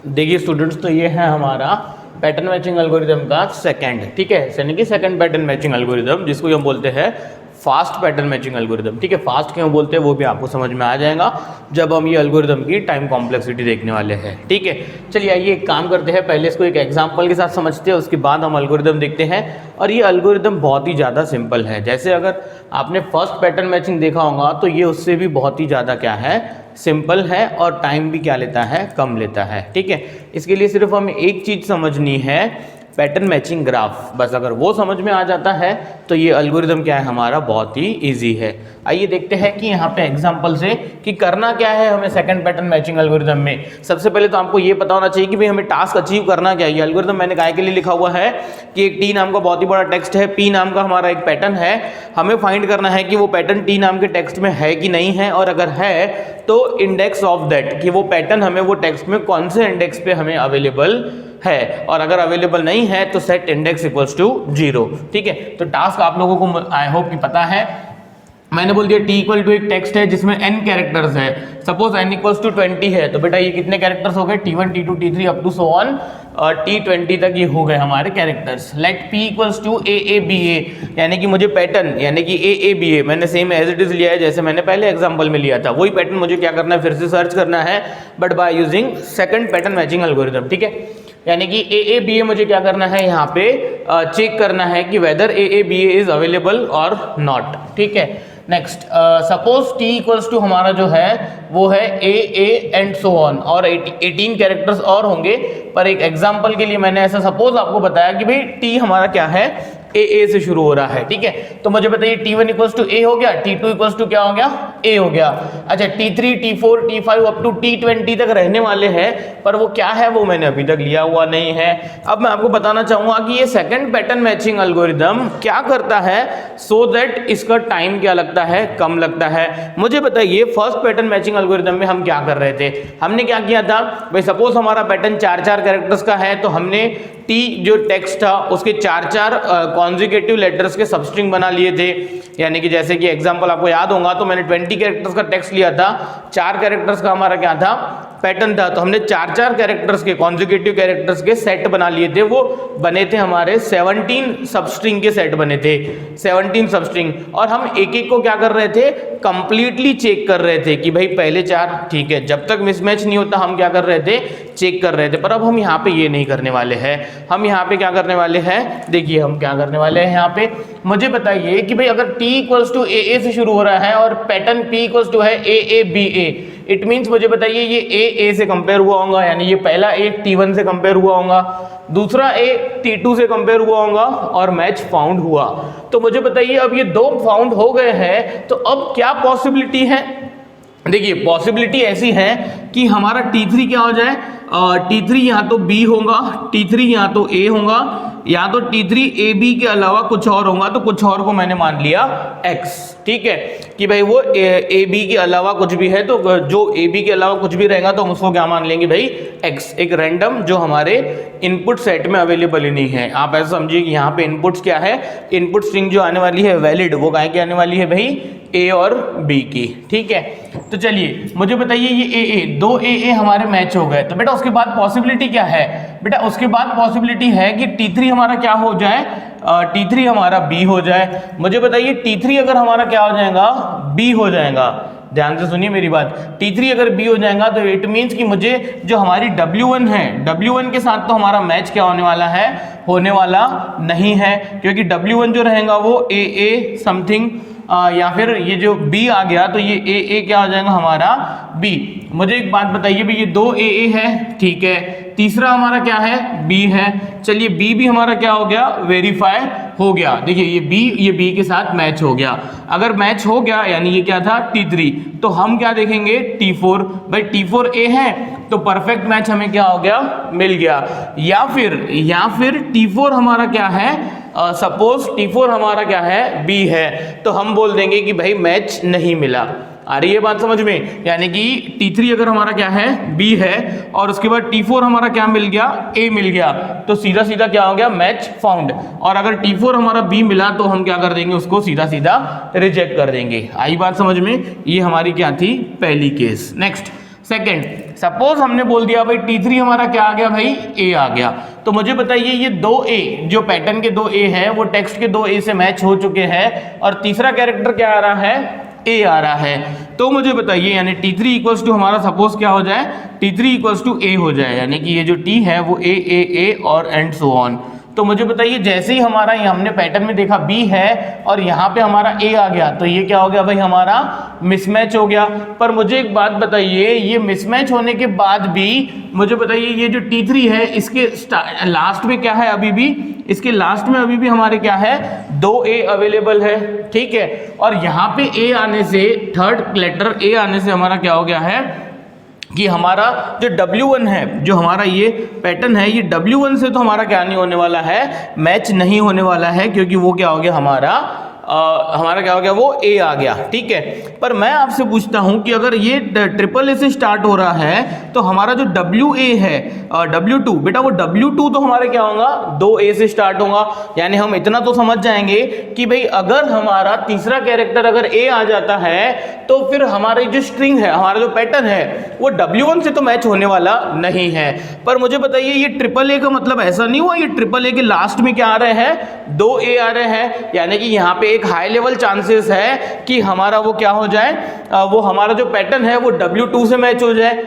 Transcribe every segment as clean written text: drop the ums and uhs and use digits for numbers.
देखिए स्टूडेंट्स, तो ये है हमारा पैटर्न मैचिंग एल्गोरिदम का सेकंड, ठीक है, यानी कि सेकंड पैटर्न मैचिंग एल्गोरिदम, जिसको हम बोलते हैं फास्ट पैटर्न मैचिंग एल्गोरिदम। ठीक है, फास्ट क्यों बोलते हैं वो भी आपको समझ में आ जाएगा जब हम ये एल्गोरिदम की टाइम कॉम्प्लेक्सिटी देखने वाले हैं। ठीक है, चलिए आइए एक काम करते हैं, पहले इसको एक एग्जांपल के साथ समझते हैं, उसके बाद हम एल्गोरिदम देखते हैं। और ये एल्गोरिदम बहुत ही ज़्यादा सिंपल है। जैसे अगर आपने फर्स्ट पैटर्न मैचिंग देखा होगा तो ये उससे भी बहुत ही ज़्यादा क्या है, सिंपल है, और टाइम भी क्या लेता है, कम लेता है। ठीक है, इसके लिए सिर्फ हमें एक चीज़ समझनी है, पैटर्न मैचिंग ग्राफ। बस अगर वो समझ में आ जाता है तो ये एल्गोरिदम क्या है हमारा, बहुत ही इजी है। आइए देखते हैं कि यहाँ पे एग्जांपल से कि करना क्या है हमें सेकंड पैटर्न मैचिंग एल्गोरिदम में। सबसे पहले तो आपको ये पता होना चाहिए कि भाई हमें टास्क अचीव करना क्या है। ये एल्गोरिदम मैंने काय के लिए लिखा हुआ है कि एक टी नाम का बहुत ही बड़ा टेक्स्ट है, पी नाम का हमारा एक पैटर्न है, हमें फाइंड करना है कि वो पैटर्न टी नाम के टेक्स्ट में है कि नहीं है, और अगर है तो इंडेक्स ऑफ दैट, कि वो पैटर्न हमें वो टेक्स्ट में कौन से इंडेक्स पे हमें अवेलेबल है, और अगर अवेलेबल नहीं है तो सेट इंडेक्स इक्वल्स टू 0। ठीक है, तो टास्क आप लोगों को आई होप कि पता है। मैंने बोल दिया टी इक्वल टू एक टेक्स्ट है जिसमें n कैरेक्टर्स है, सपोज n इक्वल्स टू 20 है, तो बेटा ये कितने कैरेक्टर्स हो गए, T1 T2 T3 up to so on T20 तक ये हो गए हमारे characters. Let p equals to AABA, यानी कि मुझे पैटर्न यानी कि AABA मैंने सेम एज इट इज लिया है जैसे मैंने पहले एग्जांपल में लिया था, वही पैटर्न मुझे क्या करना है, फिर से सर्च करना है, but by using second pattern matching algorithm. ठीक है, यानी कि AABA मुझे क्या करना है, यहाँ पे चेक करना है कि वेदर AABA इज अवेलेबल और नॉट। ठीक है, next suppose t equals to हमारा जो है वो है AA एंड सो ऑन, और 18 कैरेक्टर्स और होंगे, पर एक एग्जांपल के लिए मैंने ऐसा सपोज आपको बताया कि भाई t हमारा क्या है, AA से शुरू हो रहा है। ठीक है, तो मुझे बताइए T1 इक्वल्स टू A हो गया, T2 इक्वल्स टू क्या हो गया, A हो गया। अच्छा, T3 T4 T5 up to T20 तक रहने वाले हैं, पर वो क्या है वो मैंने अभी तक लिया हुआ नहीं है। अब मैं आपको बताना चाहूंगा कि ये सेकंड पैटर्न मैचिंग एल्गोरिदम क्या करता है, सो दैट इसका टाइम क्या लगता है, कम लगता है। मुझे बताइए फर्स्ट पैटर्न मैचिंग एल्गोरिदम में हम क्या कर रहे थे, हमने क्या किया था भाई, सपोज हमारा पैटर्न 4-4 कैरेक्टर्स का है, तो हमने टी जो टेक्स्ट था उसके 4-4 कॉन्जिक्यूटिव लेटर्स के सबस्ट्रिंग बना लिए थे। यानी कि जैसे कि एग्जांपल आपको याद होगा तो मैंने 20 कैरेक्टर्स का टेक्स्ट लिया था, 4 कैरेक्टर्स का हमारा क्या था, पैटर्न था, तो हमने 4-4 कैरेक्टर्स के कॉन्जिक्यूटिव कैरेक्टर्स के सेट बना लिए थे। वो बने थे हमारे 17 सबस्ट्रिंग के सेट बने थे, 17 सबस्ट्रिंग, और हम एक एक को क्या कर रहे थे, कंप्लीटली चेक कर रहे थे कि भाई पहले 4 ठीक है, जब तक मिसमैच नहीं होता हम क्या कर रहे थे, चेक कर रहे थे। पर अब हम यहाँ पे ये नहीं करने वाले हैं, हम यहाँ पे क्या करने वाले हैं, देखिए हम क्या करने वाले हैं यहाँ पे, मुझे बताइए कि भाई अगर t इक्वल्स टू AA से शुरू हो रहा है और पैटर्न p इक्वल्स टू है AABA, इट मीन्स मुझे बताइए ये AA से कंपेयर हुआ होगा, यानी ये पहला A T1 से कंपेयर हुआ होगा, दूसरा A T2 से कंपेयर हुआ होगा, और मैच फाउंड हुआ। तो मुझे बताइए अब ये 2 फाउंड हो गए हैं, तो अब क्या पॉसिबिलिटी है, देखिए पॉसिबिलिटी ऐसी है कि हमारा T3 क्या हो जाए, T3 यहाँ तो B होगा, T3 यहाँ तो A होगा, या तो T3 AB के अलावा कुछ और होगा, तो कुछ और को मैंने मान लिया X। ठीक है, कि भाई वो AB के अलावा कुछ भी है, तो जो AB के अलावा कुछ भी रहेगा तो हम उसको क्या मान लेंगे भाई, X, एक रैंडम जो हमारे इनपुट सेट में अवेलेबल ही नहीं है। आप ऐसा समझिए कि यहाँ पे इनपुट्स क्या है, इनपुट स्ट्रिंग जो आने वाली है वैलिड, वो काय की आने वाली है भाई, A और B की। ठीक है, तो चलिए मुझे बताइए ये AA, 2 AA हमारे मैच हो गए, तो बेटा उसके बाद पॉसिबिलिटी क्या है, बेटा उसके बाद पॉसिबिलिटी है कि T3 हमारा क्या हो जाए, T3 हमारा B हो जाए। मुझे बताइए T3 अगर हमारा क्या हो जाएगा, B हो जाएगा, ध्यान से सुनिए मेरी बात, T3 अगर B हो जाएगा तो इट मीन्स कि मुझे जो हमारी W1 है, W1 के साथ तो हमारा मैच क्या होने वाला है, होने वाला नहीं है, क्योंकि W1 जो रहेगा वो AA समथिंग, या फिर ये जो B आ गया तो ये AA क्या हो जाएगा हमारा B। मुझे एक बात बताइए भाई, ये 2 AA है, ठीक है, तीसरा हमारा क्या है, B है, चलिए B भी हमारा क्या हो गया, वेरीफाई हो गया। देखिए ये B के साथ मैच हो गया, अगर मैच हो गया यानी ये क्या था T3, तो हम क्या देखेंगे T4, भाई T4 A है तो परफेक्ट मैच हमें क्या हो गया, मिल गया। या फिर T4 हमारा क्या है, सपोज T4 हमारा क्या है, B है, तो हम बोल देंगे कि भाई मैच नहीं मिला। आ रही है बात समझ में, यानी कि T3 अगर हमारा क्या है, B है, और उसके बाद T4 हमारा क्या मिल गया, A मिल गया, तो सीधा सीधा क्या हो गया, मैच फाउंड। और अगर T4 हमारा B मिला तो हम क्या कर देंगे, उसको सीधा सीधा रिजेक्ट कर देंगे। आई बात समझ में, ये हमारी क्या थी, पहली केस। नेक्स्ट सेकंड, सपोज हमने बोल दिया भाई T3 हमारा क्या आ गया भाई, A आ गया, तो मुझे बताइए ये 2A जो पैटर्न के 2A है वो टेक्स्ट के 2A से मैच हो चुके हैं और तीसरा कैरेक्टर क्या आ रहा है, A आ रहा है। तो मुझे बताइए यानी T3 इक्वल्स टू हमारा सपोज क्या हो जाए, T3 इक्वल्स टू A हो जाए, यानी कि ये जो T है वो A और एंड सो ऑन। तो मुझे बताइए जैसे ही हमारा ये हमने पैटर्न में देखा B है और यहाँ पे हमारा A आ गया, तो ये क्या हो गया भाई, हमारा मिसमैच हो गया। पर मुझे एक बात बताइए, ये मिसमैच होने के बाद भी मुझे बताइए ये जो T3 है इसके लास्ट में क्या है, अभी भी इसके लास्ट में अभी भी हमारे क्या है, 2A अवेलेबल है, ठीक है। और यहाँ पे A आने से, थर्ड लेटर A आने से हमारा क्या हो गया है कि हमारा जो W1 है, जो हमारा ये पैटर्न है, ये W1 से तो हमारा क्या नहीं होने वाला है, मैच नहीं होने वाला है, क्योंकि वो क्या हो गया हमारा क्या हो गया, वो A आ गया, ठीक है। पर मैं आपसे पूछता हूं कि अगर ये ट्रिपल A से स्टार्ट हो रहा है तो हमारा जो WA है, W2 बेटा, वो W2 तो हमारे क्या होगा, 2A से स्टार्ट होगा। यानी हम इतना तो समझ जाएंगे कि भाई अगर हमारा तीसरा कैरेक्टर अगर A आ जाता है तो फिर हमारी जो स्ट्रिंग है, हमारा जो पैटर्न है वो W1 से तो मैच होने वाला नहीं है। पर मुझे बताइए ये ट्रिपल A का मतलब ऐसा नहीं हुआ, ये ट्रिपल A के लास्ट में क्या आ रहे हैं, 2A आ रहे हैं, यानी कि यहाँ पे एक हाई लेवल चांसेस है कि हमारा वो क्या हो जाए, वो हमारा जो पैटर्न है वो W2 से मैच हो जाए।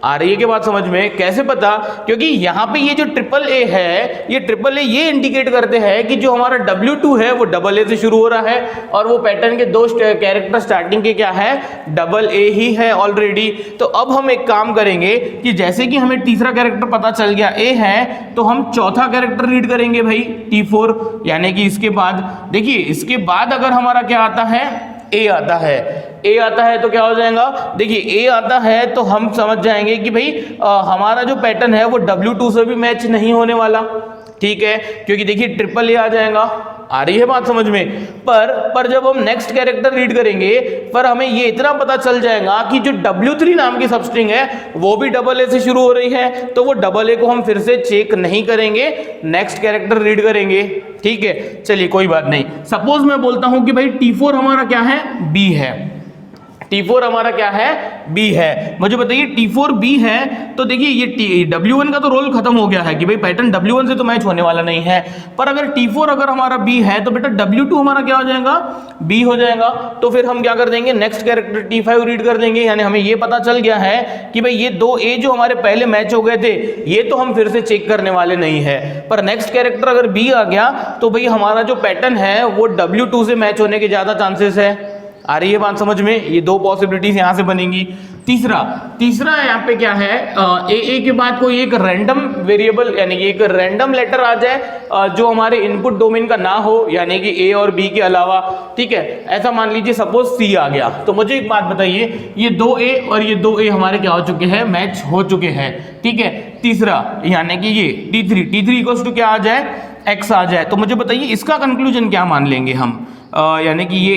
आ रही है कि बात समझ में, कैसे पता, क्योंकि यहाँ पे ये जो ट्रिपल A है, ये ट्रिपल A ये इंडिकेट करते हैं कि जो हमारा W2 है वो डबल A से शुरू हो रहा है और वो पैटर्न के दो कैरेक्टर स्टार्टिंग के क्या है, डबल A ही है ऑलरेडी। तो अब हम एक काम करेंगे कि जैसे कि हमें तीसरा कैरेक्टर पता चल गया A है, तो हम चौथा कैरेक्टर रीड करेंगे भाई T4, यानी कि इसके बाद देखिए, इसके बाद अगर हमारा क्या आता है, A आता है, A आता है तो क्या हो जाएगा, देखिए A आता है तो हम समझ जाएंगे कि भाई हमारा जो पैटर्न है वो W2 से भी मैच नहीं होने वाला, ठीक है, क्योंकि देखिए ट्रिपल A आ जाएगा। आ रही है बात समझ में। पर जब हम नेक्स्ट कैरेक्टर रीड करेंगे पर हमें ये इतना पता चल जाएगा कि जो W3 नाम की सबस्ट्रिंग है वो भी डबल A से शुरू हो रही है, तो वो डबल A को हम फिर से चेक नहीं करेंगे, नेक्स्ट कैरेक्टर रीड करेंगे, ठीक है। चलिए कोई बात नहीं, सपोज मैं बोलता हूं कि भाई T4 हमारा क्या है, B है, T4 हमारा क्या है, B है। मुझे बताइए T4 B है तो देखिए ये W1 का तो रोल खत्म हो गया है कि भाई पैटर्न W1 से तो मैच होने वाला नहीं है। पर अगर T4 अगर हमारा B है तो बेटा W2 हमारा क्या हो जाएगा, B हो जाएगा। तो फिर हम क्या कर देंगे, नेक्स्ट कैरेक्टर T5 रीड कर देंगे, यानी हमें ये पता चल गया है कि भाई ये 2A जो हमारे पहले मैच हो गए थे ये तो हम फिर से चेक करने वाले नहीं है। पर नेक्स्ट कैरेक्टर अगर B आ गया तो भाई हमारा जो पैटर्न है वो W2 से मैच होने के ज्यादा चांसेस है। आ रही है बात समझ में, ये दो पॉसिबिलिटीज यहां से बनेंगी। तीसरा यहाँ पे क्या है, ए के बाद कोई एक रैंडम वेरिएबल यानी कि एक रैंडम लेटर आ जाए जो हमारे इनपुट डोमेन का ना हो, यानी कि ए और बी के अलावा, ठीक है। ऐसा मान लीजिए सपोज सी आ गया, तो मुझे एक बात बताइए, ये 2A और ये 2A हमारे क्या हो चुके हैं, मैच हो चुके हैं, ठीक है। तीसरा यानी कि ये T3 इक्वल्स टू क्या आ जाए, X आ जाए, तो मुझे बताइए इसका कंक्लूजन क्या मान लेंगे हम, यानी कि ये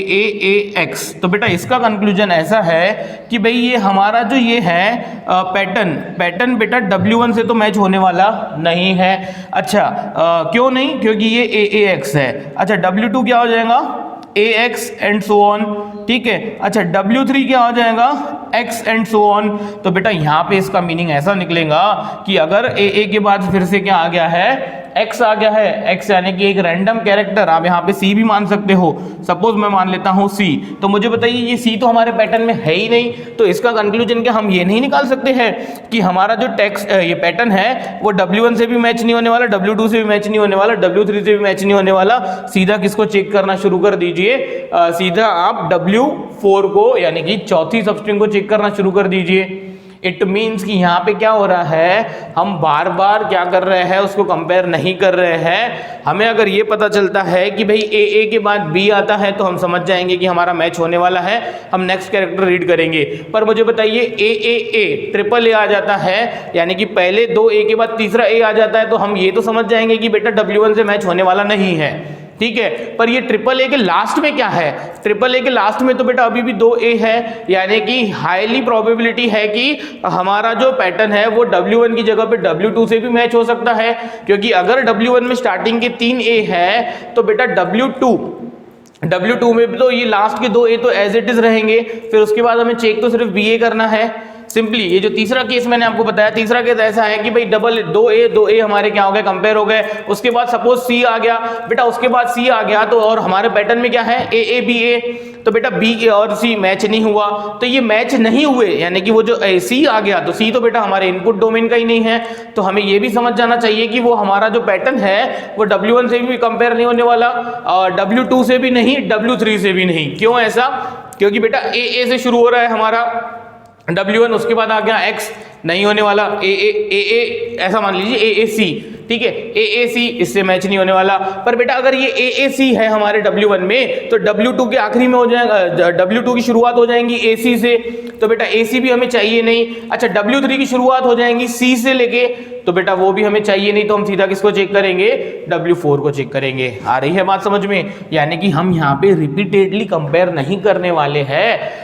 AX, तो बेटा इसका कंक्लूजन ऐसा है कि भाई ये हमारा जो ये है पैटर्न बेटा W1 से तो मैच होने वाला नहीं है। अच्छा क्यों नहीं, क्योंकि ये AX है। अच्छा W2 क्या हो जाएगा, AX एंड सो ऑन, ठीक है। अच्छा W3 क्या हो जाएगा, X एंड सो ऑन। तो बेटा यहाँ पे इसका मीनिंग ऐसा निकलेगा कि अगर AA के बाद फिर से क्या आ गया है, X आ गया है, X यानी कि एक रैंडम कैरेक्टर, आप यहाँ पे C भी मान सकते हो, सपोज मैं मान लेता हूँ C, तो मुझे बताइए ये C तो हमारे पैटर्न में है ही नहीं, तो इसका कंक्लूजन क्या हम ये नहीं निकाल सकते हैं कि हमारा जो टेक्स्ट ये पैटर्न है वो W1 से भी मैच नहीं होने वाला, W2 से भी मैच नहीं होने वाला, W3 से भी मैच नहीं होने वाला। सीधा किसको चेक करना शुरू कर दीजिए, सीधा आप W4 को यानी कि चौथी सबस्ट्रिंग को चेक करना शुरू कर दीजिए। इट मीन्स कि यहाँ पे क्या हो रहा है, हम बार बार क्या कर रहे हैं, उसको कंपेयर नहीं कर रहे हैं। हमें अगर ये पता चलता है कि भाई AA के बाद B आता है तो हम समझ जाएंगे कि हमारा मैच होने वाला है, हम नेक्स्ट कैरेक्टर रीड करेंगे। पर मुझे बताइए AAA ट्रिपल A आ जाता है, यानी कि पहले 2A के बाद तीसरा A आ जाता है, तो हम ये तो समझ जाएंगे कि बेटा W1 से मैच होने वाला नहीं है, ठीक है। पर ये ट्रिपल A के लास्ट में क्या है, ट्रिपल A के लास्ट में तो बेटा अभी भी 2A है, यानी कि हाईली प्रोबेबिलिटी है कि हमारा जो पैटर्न है वो W1 की जगह पे W2 से भी मैच हो सकता है, क्योंकि अगर W1 में स्टार्टिंग के 3A है तो बेटा W2 में भी तो ये लास्ट के 2A तो एज इट इज रहेंगे, फिर उसके बाद हमें चेक तो सिर्फ BA करना है, सिंपली ये जो तीसरा केस मैंने आपको बताया, तीसरा केस ऐसा है कि भाई डबल 2A हमारे क्या हो गए, कंपेयर हो गए। उसके बाद सपोज C आ गया बेटा, उसके बाद C आ गया तो और हमारे पैटर्न में क्या है AA तो बेटा B और C मैच नहीं हुआ, तो ये मैच नहीं हुए यानी कि वो जो C आ गया तो C तो बेटा हमारे इनपुट डोमेन का ही नहीं है। तो हमें ये भी समझ जाना चाहिए कि वो हमारा जो पैटर्न है वो W1 से भी कंपेयर नहीं होने वाला और W2 से भी नहीं, W3 से भी नहीं। क्यों ऐसा? क्योंकि बेटा AA से शुरू हो रहा है हमारा W1, उसके बाद आ गया X, नहीं होने वाला। AA ऐसा मान लीजिए AAC, ठीक है, AAC इससे मैच नहीं होने वाला। पर बेटा अगर ये AAC है हमारे W1 में तो W2 के आखिरी में हो जाएगा, W2 की शुरुआत हो जाएंगी AC से, तो बेटा AC भी हमें चाहिए नहीं। अच्छा W3 की शुरुआत हो जाएंगी C से लेके, तो बेटा वो भी हमें चाहिए नहीं, तो हम सीधा किसको चेक करेंगे, W4 को चेक करेंगे। आ रही है बात समझ में? यानी कि हम यहाँ पे रिपीटेडली कंपेयर नहीं करने वाले हैं।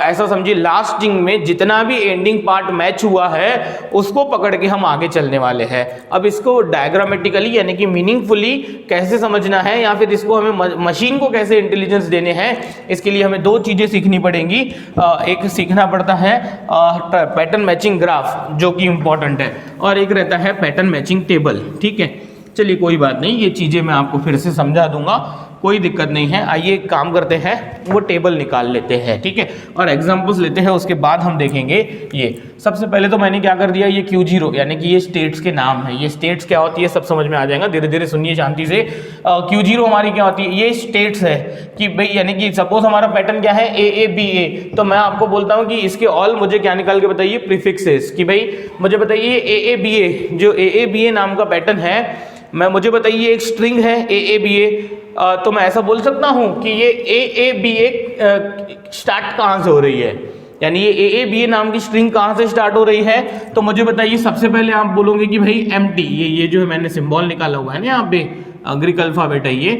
ऐसा समझिए लास्ट स्ट्रिंग में जितना भी एंडिंग पार्ट मैच हुआ है उसको पकड़ के हम आगे चलने वाले हैं। अब इसको डायग्रामेटिकली यानी कि मीनिंगफुली कैसे समझना है या फिर इसको हमें मशीन को कैसे इंटेलिजेंस देने हैं, इसके लिए हमें दो चीजें सीखनी पड़ेंगी। एक सीखना पड़ता है पैटर्न मैचिंग ग्राफ जो कि इंपॉर्टेंट है, और एक रहता है पैटर्न मैचिंग टेबल। ठीक है, चलिए कोई बात नहीं, ये चीजें मैं आपको फिर से समझा दूंगा, कोई दिक्कत नहीं है। आइए एक काम करते हैं, वो टेबल निकाल लेते हैं, ठीक है, और एग्जांपल्स लेते हैं, उसके बाद हम देखेंगे। ये सबसे पहले तो मैंने क्या कर दिया, ये Q0 यानी कि ये स्टेट्स के नाम है। ये स्टेट्स क्या होती है सब समझ में आ जाएगा, धीरे धीरे सुनिए शांति से। Q0 हमारी क्या होती है, ये स्टेट्स है कि भाई यानी कि सपोज हमारा पैटर्न क्या है AABA, तो मैं आपको बोलता हूँ कि इसके ऑल मुझे क्या निकाल के बताइए, प्रीफिक्सेस, कि भाई मुझे बताइए AABA, जो AABA नाम का पैटर्न है, मुझे बताइए एक स्ट्रिंग है AABA, तो मैं ऐसा बोल सकता हूं कि ये AABA स्टार्ट कहां से हो रही है, यानी ये AABA नाम की स्ट्रिंग कहां से स्टार्ट हो रही है। तो मुझे बताइए, सबसे पहले आप बोलोगे कि भाई एम्प्टी, ये जो है मैंने सिंबल निकाला हुआ है ना यहाँ पे, ग्रीक अल्फाबेट है ये,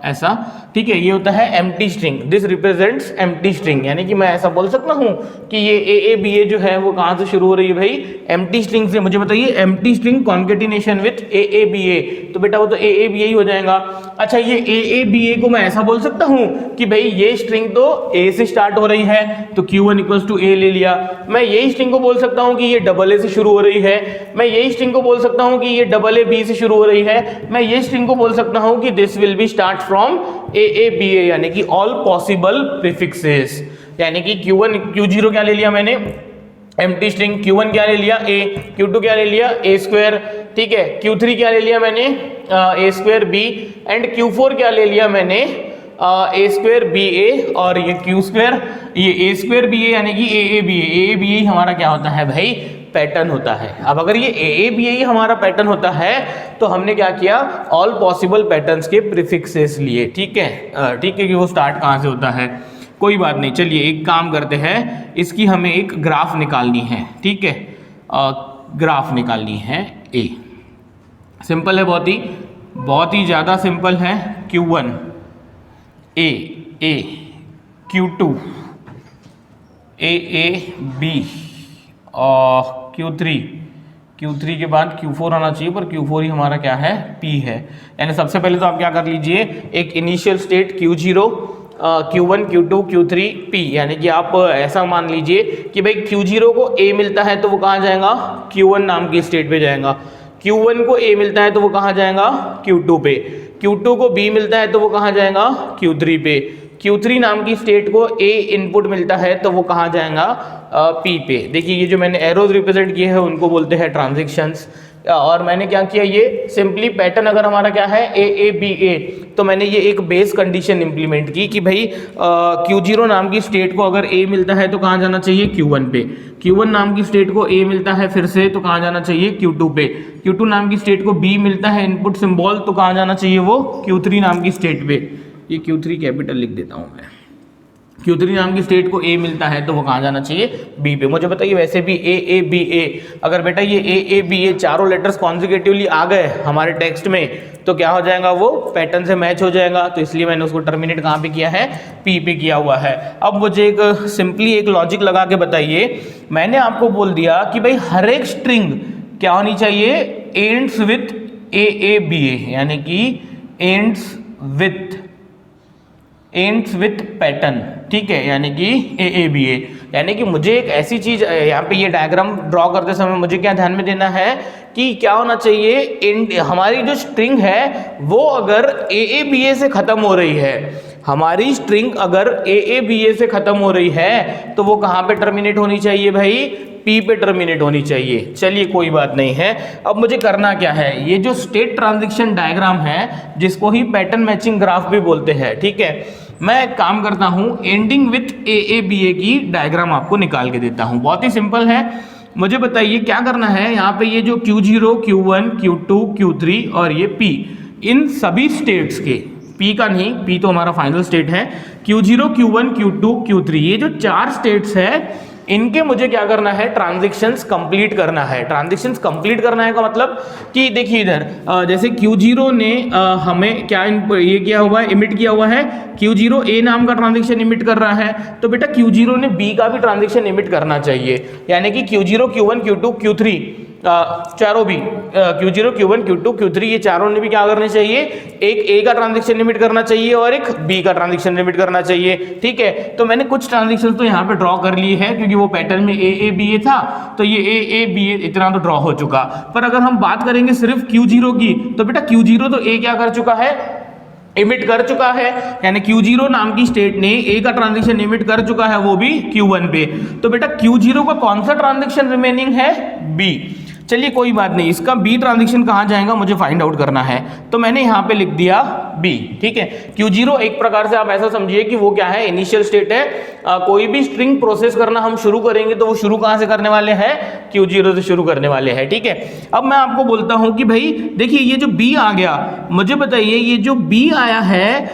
ऐसा, ठीक है, ये होता है empty string, this represents empty string, यानी कि मैं ऐसा बोल सकता हूं कि ये AABA जो है वो कहां से शुरू हो रही है भाई, एम्प्टी स्ट्रिंग से। मुझे बताइए empty string concatenation with AABA, तो बेटा वो तो AABA ही हो जाएगा। अच्छा, ये AABA को मैं ऐसा बोल सकता हूं कि भाई ये स्ट्रिंग तो A से स्टार्ट हो रही है, तो Q1 इक्वल्स टू A ले लिया। मैं यही स्ट्रिंग को बोल सकता हूं कि ये AA से शुरू हो रही है, मैं यही स्ट्रिंग को बोल सकता हूं कि ये AAB से शुरू हो रही है, मैं ये स्ट्रिंग को बोल सकता हूं कि this will be start from AABA, यानी कि ऑल पॉसिबल प्रीफिक्सेस। यानी कि Q0 क्या ले लिया मैंने, एम्प्टी स्ट्रिंग, Q1 क्या ले लिया A, Q2 क्या ले लिया A स्क्वायर, ठीक है, Q3 क्या ले लिया मैंने A square B, and Q4 क्या ले लिया मैंने A स्क्वायर BA, और ये Q स्क्वायर, ये A स्क्वायर BA यानी कि AABA हमारा क्या होता है भाई, पैटर्न होता है। अब अगर ये AABA ही हमारा पैटर्न होता है तो हमने क्या किया, ऑल पॉसिबल पैटर्न्स के प्रीफिक्सेस लिए, ठीक है, ठीक है, कि वो स्टार्ट कहाँ से होता है, कोई बात नहीं। चलिए एक काम करते हैं, इसकी हमें एक ग्राफ निकालनी है, ठीक है, ग्राफ निकालनी है A, सिंपल है, बहुत ही ज़्यादा सिंपल है। Q1 A, Q2 A B, और Q3 के बाद Q4 आना चाहिए, पर Q4 ही हमारा क्या है, P है। यानी सबसे पहले तो आप क्या कर लीजिए, एक initial state Q0, Q1 Q2 Q3 P, यानी कि आप ऐसा मान लीजिए कि भाई Q0 को A मिलता है तो वो कहाँ जाएगा, Q1 नाम की स्टेट पे जाएगा। Q1 को A मिलता है तो वो कहाँ जाएगा, Q2 पे। Q2 को B मिलता है तो वो कहाँ जाएगा, Q3 पे। Q3 नाम की स्टेट को A इनपुट मिलता है तो वो कहाँ जाएगा, P पे। देखिए ये जो मैंने एरोज रिप्रेजेंट किए हैं उनको बोलते हैं ट्रांजिशंस। और मैंने क्या किया, ये सिंपली पैटर्न अगर हमारा क्या है AABA, तो मैंने ये एक बेस कंडीशन इंप्लीमेंट की कि भाई Q0 नाम की स्टेट को अगर A मिलता है तो कहाँ जाना चाहिए, Q1 पे। Q1 नाम की स्टेट को A मिलता है फिर से तो कहाँ जाना चाहिए, Q2 पे। Q2 नाम की स्टेट को B मिलता है इनपुट सिंबल तो कहाँ जाना चाहिए, वो Q3 नाम की स्टेट पे। ये Q3 कैपिटल लिख देता हूँ मैं। Q3 नाम की स्टेट को A मिलता है तो वो कहाँ जाना चाहिए, B पे। मुझे बताइए वैसे भी AABA, अगर बेटा ये AABA चारों लेटर्स कॉन्जिक्यूटिवली आ गए हमारे टेक्स्ट में तो क्या हो जाएगा, वो पैटर्न से मैच हो जाएगा। तो इसलिए मैंने उसको टर्मिनेट कहाँ पे किया है, P पे किया हुआ है। अब मुझे एक सिंपली एक लॉजिक लगा के बताइए, मैंने आपको बोल दिया कि भाई हर एक स्ट्रिंग क्या होनी चाहिए, एंड्स विथ AABA, यानी कि एंड्स विथ पैटर्न, ठीक है, यानी कि AABA। यानी कि मुझे एक ऐसी चीज यहाँ पे ये डायग्राम ड्रॉ करते समय मुझे क्या ध्यान में देना है कि क्या होना चाहिए, हमारी जो स्ट्रिंग है वो अगर AABA से खत्म हो रही है, हमारी स्ट्रिंग अगर AABA से खत्म हो रही है तो वो कहाँ पे टर्मिनेट होनी चाहिए भाई, P पे टर्मिनेट होनी चाहिए। चलिए कोई बात नहीं है। अब मुझे करना क्या है, ये जो स्टेट ट्रांजिशन डायग्राम है जिसको ही पैटर्न मैचिंग ग्राफ भी बोलते हैं, ठीक है, मैं एक काम करता हूं, एंडिंग विथ AABA की डायग्राम आपको निकाल के देता हूं। बहुत ही सिंपल है। मुझे बताइए क्या करना है, यहाँ पे ये जो Q0, Q1, Q2, Q3 और ये P, इन सभी स्टेट्स के, P का नहीं, P तो हमारा फाइनल स्टेट है, Q0, Q1, Q2, Q3, ये जो 4 स्टेट्स है इनके मुझे क्या करना है, ट्रांजिशंस कंप्लीट करना है। ट्रांजिशंस कंप्लीट करना है का मतलब कि देखिए इधर जैसे Q0 ने हमें क्या ये किया हुआ है, इमिट किया हुआ है, Q0 A नाम का ट्रांजिशन इमिट कर रहा है, तो बेटा Q0 ने B का भी ट्रांजिशन इमिट करना चाहिए, यानी कि Q0, Q1, Q2, Q3 चारों भी, Q0, Q1, Q2, Q3 ये चारों ने भी क्या करने चाहिए, एक A का ट्रांजिशन लिमिट करना चाहिए और एक B का ट्रांजिशन लिमिट करना चाहिए। ठीक है, तो मैंने कुछ ट्रांजिशन तो यहाँ पे ड्रॉ कर लिए हैं क्योंकि वो पैटर्न में AABA था, तो ये AABA इतना तो ड्रॉ हो चुका। पर अगर हम बात करेंगे सिर्फ Q0 की, तो बेटा Q0 तो A क्या कर चुका है, इमिट कर चुका है, यानी Q0 नाम की स्टेट ने A का ट्रांजिशन इमिट कर चुका है, वो भी Q1 पे। तो बेटा Q0 का कौन सा ट्रांजिशन रिमेनिंग है, B। चलिए कोई बात नहीं, इसका B ट्रांजिशन कहाँ जाएगा मुझे फाइंड आउट करना है, तो मैंने यहाँ पे लिख दिया B। ठीक है, Q0 एक प्रकार से आप ऐसा समझिए कि वो क्या है, इनिशियल स्टेट है। कोई भी स्ट्रिंग प्रोसेस करना हम शुरू करेंगे तो वो शुरू कहाँ से करने वाले हैं, Q0 से शुरू करने वाले हैं। ठीक है, अब मैं आपको बोलता हूँ कि भाई देखिए ये जो B आ गया, मुझे बताइए ये जो B आया है,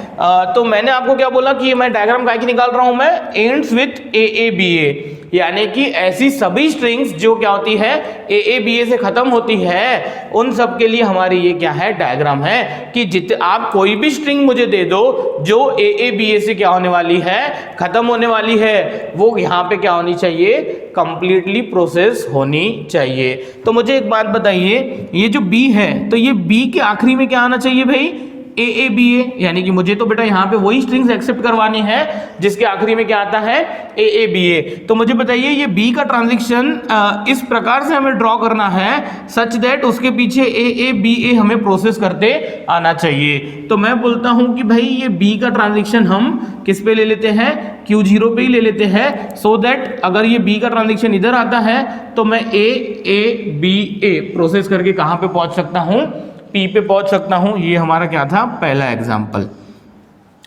तो मैंने आपको क्या बोला कि मैं डायग्राम काय की निकाल रहा हूँ, मैं एंड्स विथ AABA, यानी कि ऐसी सभी स्ट्रिंग्स जो क्या होती है AABA से खत्म होती है, उन सब के लिए हमारी ये क्या है, डायग्राम है कि आप कोई भी स्ट्रिंग मुझे दे दो जो AABA से क्या होने वाली है, खत्म होने वाली है, वो यहाँ पे क्या होनी चाहिए, कंप्लीटली प्रोसेस होनी चाहिए। तो मुझे एक बात बताइए, ये जो B है तो ये B के आखिरी में क्या आना चाहिए भाई, AABA, यानी कि मुझे तो बेटा यहाँ पे वही स्ट्रिंग्स एक्सेप्ट करवानी है जिसके आखिरी में क्या आता है, AABA। तो मुझे बताइए ये B का ट्रांजिशन इस प्रकार से हमें ड्रॉ करना है सच दैट उसके पीछे AABA हमें प्रोसेस करते आना चाहिए। तो मैं बोलता हूँ कि भाई ये B का ट्रांजिशन हम किस पे ले लेते हैं, Q0 पे ही ले लेते हैं, सो दैट अगर ये B का ट्रांजिशन इधर आता है तो मैं AABA प्रोसेस करके कहाँ पे पहुँच सकता हूँ, P पे पहुंच सकता हूं। ये हमारा क्या था, पहला एग्जाम्पल।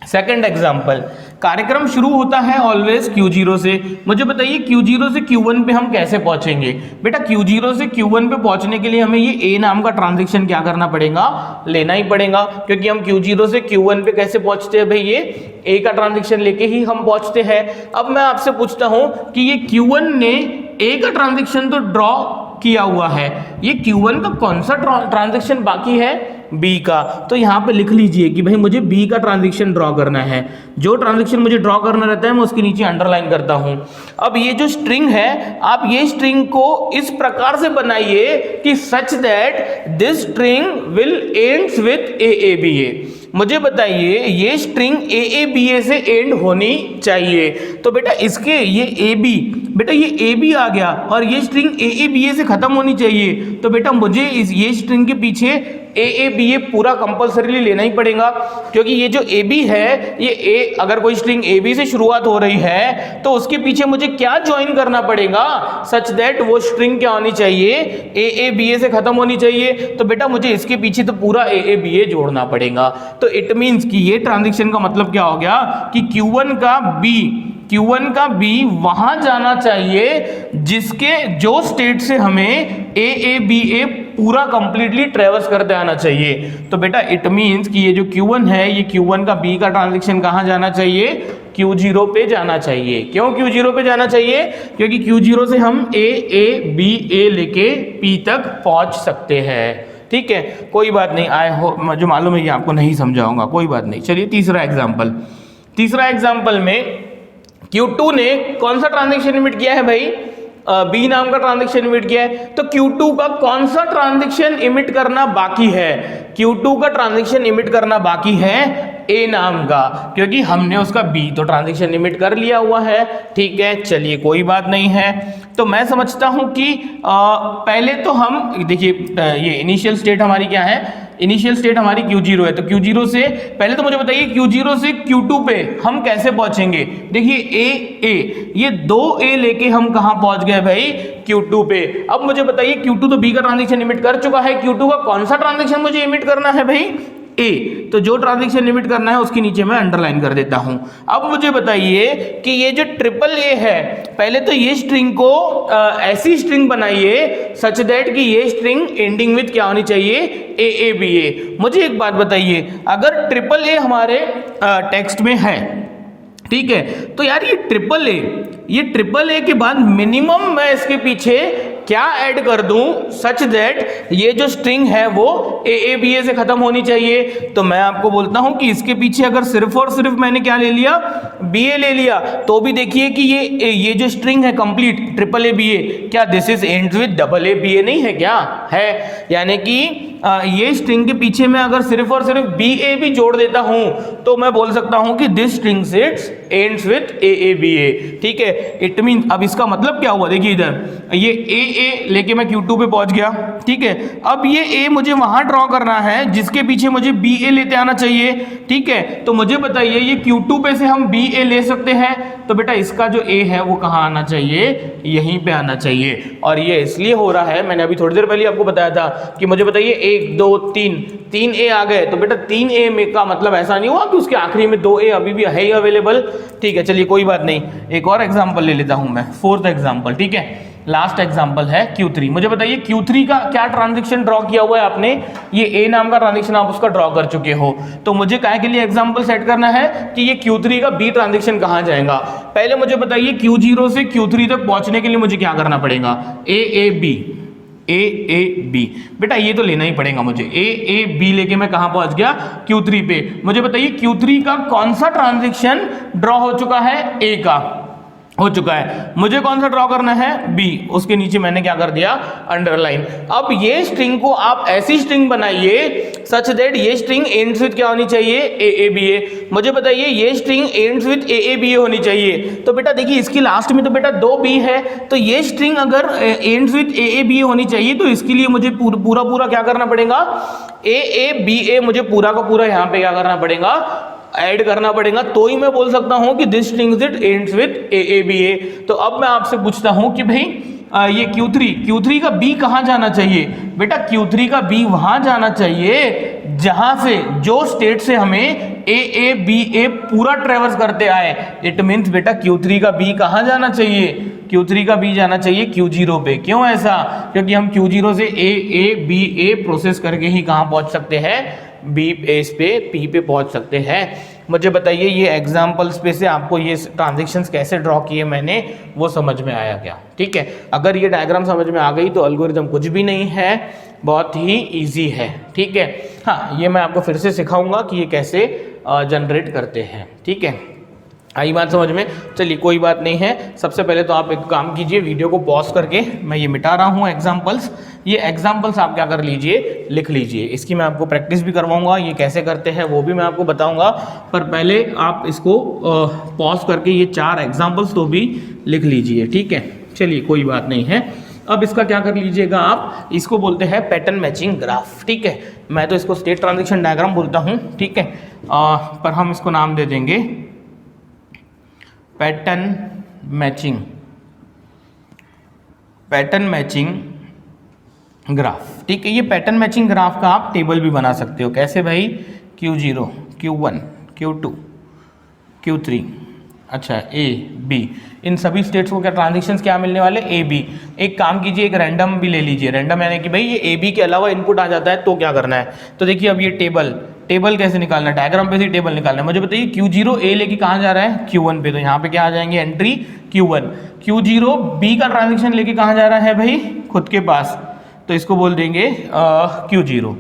सेकंड एग्जाम्पल, कार्यक्रम शुरू होता है ऑलवेज Q0 से। मुझे बताइए Q0 से Q1 पे हम कैसे पहुंचेंगे। बेटा Q0 से Q1 पे पहुंचने के लिए हमें ये A नाम का ट्रांजिशन क्या करना पड़ेगा, लेना ही पड़ेगा, क्योंकि हम Q0 से Q1 पे कैसे पहुंचते हैं भाई, ये A का ट्रांजिशन लेके ही हम पहुंचते हैं। अब मैं आपसे पूछता हूं कि ये Q1 ने A का ट्रांजिशन तो ड्रॉ किया हुआ है, ये Q1 का कौन सा ट्रांजिशन बाकी है, B का। तो यहाँ पे लिख लीजिए कि भाई मुझे B का ट्रांजिशन ड्रॉ करना है। जो ट्रांजिशन मुझे ड्रॉ करना रहता है मैं उसके नीचे अंडरलाइन करता हूँ। अब ये जो स्ट्रिंग है, आप ये स्ट्रिंग को इस प्रकार से बनाइए कि such that this string will ends with AABA। मुझे बताइए ये स्ट्रिंग AABA से एंड होनी चाहिए। तो बेटा इसके ये AB, बेटा ये AB आ गया और ये स्ट्रिंग AABA से खत्म होनी चाहिए। तो बेटा मुझे ये स्ट्रिंग के पीछे AABA पूरा कंपल्सरीली लेना ही पड़ेगा, क्योंकि ये जो AB है ये अगर कोई स्ट्रिंग AB से शुरुआत हो रही है तो उसके पीछे मुझे क्या ज्वाइन करना पड़ेगा, सच दैट वो स्ट्रिंग क्या होनी चाहिए, AABA से खत्म होनी चाहिए। तो बेटा मुझे इसके पीछे तो पूरा AABA जोड़ना पड़ेगा। तो इट मीन्स कि ये ट्रांजिशन का मतलब क्या हो गया कि Q1 का B वहां जाना चाहिए जिसके जो स्टेट से हमें AABA पूरा कंप्लीटली ट्रेवर्स करते आना चाहिए। तो बेटा इट मीन्स कि ये जो Q1 है, ये Q1 का B का ट्रांजिशन कहाँ जाना चाहिए, Q0 पे जाना चाहिए। क्यों Q0 पे जाना चाहिए, क्योंकि Q0 से हम AABA लेके P तक पहुंच सकते हैं। ठीक है, कोई बात नहीं, मुझे मालूम है कि आपको नहीं समझाऊंगा, कोई बात नहीं। चलिए तीसरा एग्जाम्पल में Q2 ने कौन सा ट्रांजिशन इमिट किया है भाई, B नाम का ट्रांजिशन इमिट किया है। तो Q2 का कौन सा ट्रांजिशन इमिट करना बाकी है, Q2 का ट्रांजिशन इमिट करना बाकी है ए नाम का, क्योंकि हमने उसका बी तो ट्रांजैक्शन लिमिट कर लिया हुआ है। ठीक है, चलिए कोई बात नहीं है। तो मैं समझता हूं कि पहले तो हम देखिए ये इनिशियल स्टेट हमारी क्या है, इनिशियल स्टेट हमारी Q0 है, तो Q0 से पहले तो मुझे बताइए Q0 से Q2 पे हम कैसे पहुंचेंगे। देखिए ए ये 2A लेके हम कहां पहुंच गए भाई, Q2 पे। अब मुझे बताइए Q2 तो B का ट्रांजैक्शन लिमिट कर चुका है, Q2 का कौन सा ट्रांजैक्शन मुझे लिमिट करना है भाई, ए। तो जो ट्रांजैक्शन लिमिट करना है उसके नीचे मैं अंडरलाइन कर देता हूं। अब मुझे बताइए कि ये जो ट्रिपल ए है, पहले तो ये स्ट्रिंग को ऐसी स्ट्रिंग बनाइए सच दैट कि ये स्ट्रिंग एंडिंग विद क्या होनी चाहिए, ए बी ए। मुझे एक बात बताइए, अगर ट्रिपल ए हमारे टेक्स्ट में है, ठीक है, तो यार ये ट्रिपल ए के बाद मिनिमम मैं इसके पीछे क्या ऐड कर दूं सच दैट ये जो स्ट्रिंग है वो ए बी ए से खत्म होनी चाहिए। तो मैं आपको बोलता हूं कि इसके पीछे अगर सिर्फ और सिर्फ मैंने क्या ले लिया, बी ए ले लिया, तो भी देखिए कि ये जो स्ट्रिंग है complete triple A B A, क्या this is ends with double A B A नहीं है क्या, है। यानी कि ये स्ट्रिंग के पीछे मैं अगर सिर्फ और सिर्फ बी ए भी जोड़ देता हूं तो मैं बोल सकता हूं कि this string sets ends with A B A. ठीक है, इट मीन अब इसका मतलब क्या हुआ, देखिए इधर ये ए लेके मैं Q2 पे पहुंच गया। ठीक है, अब ये ए मुझे वहां ड्रॉ करना है जिसके पीछे मुझे बी ए लेते आना चाहिए। ठीक है, तो मुझे बताइए ये Q2 पे से हम बी ए ले सकते हैं, तो बेटा इसका जो ए है वो कहां आना चाहिए, यहीं पे आना चाहिए। और ये इसलिए हो रहा है, मैंने अभी थोड़ी देर पहले आपको बताया था कि मुझे बताइए 1 2 3 ए आ गए, तो बेटा 3 ए में का मतलब ऐसा नहीं हुआ कि उसके आखिरी में 2 ए अभी भी है ही अवेलेबल। ठीक है, चलिए कोई बात नहीं, एक और एग्जांपल ले लेता हूं मैं, 4th एग्जांपल। ठीक है, लास्ट एग्जांपल है Q3। मुझे बताइए Q3 का क्या ट्रांजैक्शन ड्रॉ किया हुआ है आपने, ये ए नाम का ट्रांजैक्शन आप उसका ड्रॉ कर चुके हो। तो मुझे काय के लिए एग्जांपल सेट करना है कि ये Q3 का बी ट्रांजैक्शन कहां जाएगा। पहले मुझे बताइए Q0 से Q3 तक पहुंचने के लिए मुझे क्या करना पड़ेगा, ए बी। बेटा ये तो लेना ही पड़ेगा मुझे, ए बी लेके मैं कहां पहुंच गया, Q3 पे। मुझे बताइए Q3 का कौन सा ट्रांजैक्शन ड्रॉ हो चुका है, ए का हो चुका है, मुझे कौन सा ड्रॉ करना है, बी, उसके नीचे मैंने क्या कर दिया, अंडरलाइन। अब ये स्ट्रिंग को आप ऐसी स्ट्रिंग बनाइए सच दैट ये स्ट्रिंग एंड्स विद क्या होनी चाहिए, ए बी ए। मुझे बताइए ये string ends with A B A होनी चाहिए। तो बेटा देखिए इसकी लास्ट में तो बेटा 2 बी है, तो ये स्ट्रिंग अगर ends with A B A होनी चाहिए तो इसके लिए मुझे पूरा क्या करना पड़ेगा, ए बी ए मुझे पूरा का पूरा यहाँ पे क्या करना पड़ेगा, ऐड करना पड़ेगा, तो ही मैं बोल सकता हूं कि this string ends with A B A. तो अब मैं आपसे पूछता हूं कि भाई ये Q3 का बी कहां जाना चाहिए। बेटा Q3 का बी वहां जाना चाहिए जहां से, जो स्टेट से हमें ए बी ए पूरा ट्रेवर्स करते आए। इट मीन्स बेटा Q3 का बी कहां जाना चाहिए, Q3 का बी जाना चाहिए Q0 पे। क्यों ऐसा, क्योंकि हम Q0 से ए बी ए प्रोसेस करके ही कहां पहुंच सकते हैं, बी एस पे पी पे पहुंच सकते हैं। मुझे बताइए ये एग्जाम्पल्स पे से आपको ये ट्रांजैक्शंस कैसे ड्रॉ किए मैंने वो समझ में आया क्या। ठीक है, अगर ये डायग्राम समझ में आ गई तो एल्गोरिथम कुछ भी नहीं है, बहुत ही इजी है। ठीक है, हाँ ये मैं आपको फिर से सिखाऊंगा कि ये कैसे जनरेट करते हैं। ठीक है, आई बात समझ में। चलिए कोई बात नहीं है, सबसे पहले तो आप एक काम कीजिए, वीडियो को पॉज करके मैं ये मिटा रहा हूँ एग्जाम्पल्स। ये एग्जाम्पल्स आप क्या कर लीजिए, लिख लीजिए। इसकी मैं आपको प्रैक्टिस भी करवाऊंगा, ये कैसे करते हैं वो भी मैं आपको बताऊंगा, पर पहले आप इसको पॉज करके ये 4 एग्जाम्पल्स तो भी लिख लीजिए। ठीक है, चलिए कोई बात नहीं है। अब इसका क्या कर लीजिएगा आप, इसको बोलते हैं पैटर्न मैचिंग ग्राफ। ठीक है, मैं तो इसको स्टेट ट्रांजिशन डायग्राम बोलता हूँ। ठीक है, पर हम इसको नाम दे देंगे पैटर्न मैचिंग ग्राफ। ठीक है, ये पैटर्न मैचिंग ग्राफ का आप टेबल भी बना सकते हो। कैसे भाई, Q0 Q1 Q2 Q3, अच्छा ए बी, इन सभी स्टेट्स को क्या ट्रांजिशंस क्या मिलने वाले, ए बी। एक काम कीजिए, एक रैंडम भी ले लीजिए। रैंडम यानी कि भाई ये ए बी के अलावा इनपुट आ जाता है तो क्या करना है। तो देखिए अब ये टेबल कैसे निकालना है, डायग्राम पे से टेबल निकालना है। मुझे बताइए Q0 ए लेके कहाँ जा रहा है, Q1 पे, तो यहाँ पे क्या आ जाएंगे एंट्री Q1। Q0 बी का ट्रांजेक्शन लेके कहाँ जा रहा है भाई, खुद के पास, तो इसको बोल देंगे Q0।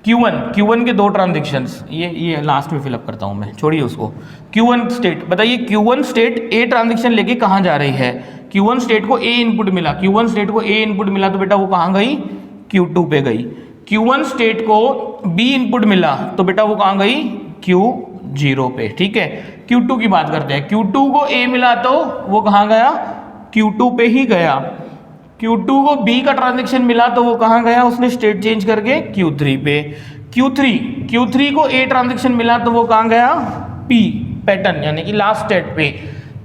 Q1 के 2 ट्रांजेक्शंस, ये लास्ट में फिलअप करता हूँ मैं, छोड़िए उसको। Q1 स्टेट, बताइए Q1 स्टेट ए ट्रांजेक्शन लेके कहाँ जा रही है। Q1 स्टेट को ए इनपुट मिला, Q1 स्टेट को ए इनपुट मिला, तो बेटा वो कहाँ गई, Q2 पे गई। Q1 स्टेट को बी इनपुट मिला, तो बेटा वो कहाँ गई, Q0 पे, ठीक है। Q2 की बात करते हैं, Q2 को A मिला तो वो कहाँ गया, Q2 पे ही गया। Q2 को B का ट्रांजेक्शन मिला तो वो कहाँ गया, उसने स्टेट चेंज करके Q3 पे। Q3 को A ट्रांजेक्शन मिला तो वो कहाँ गया, P पैटर्न यानी कि लास्ट स्टेट पे।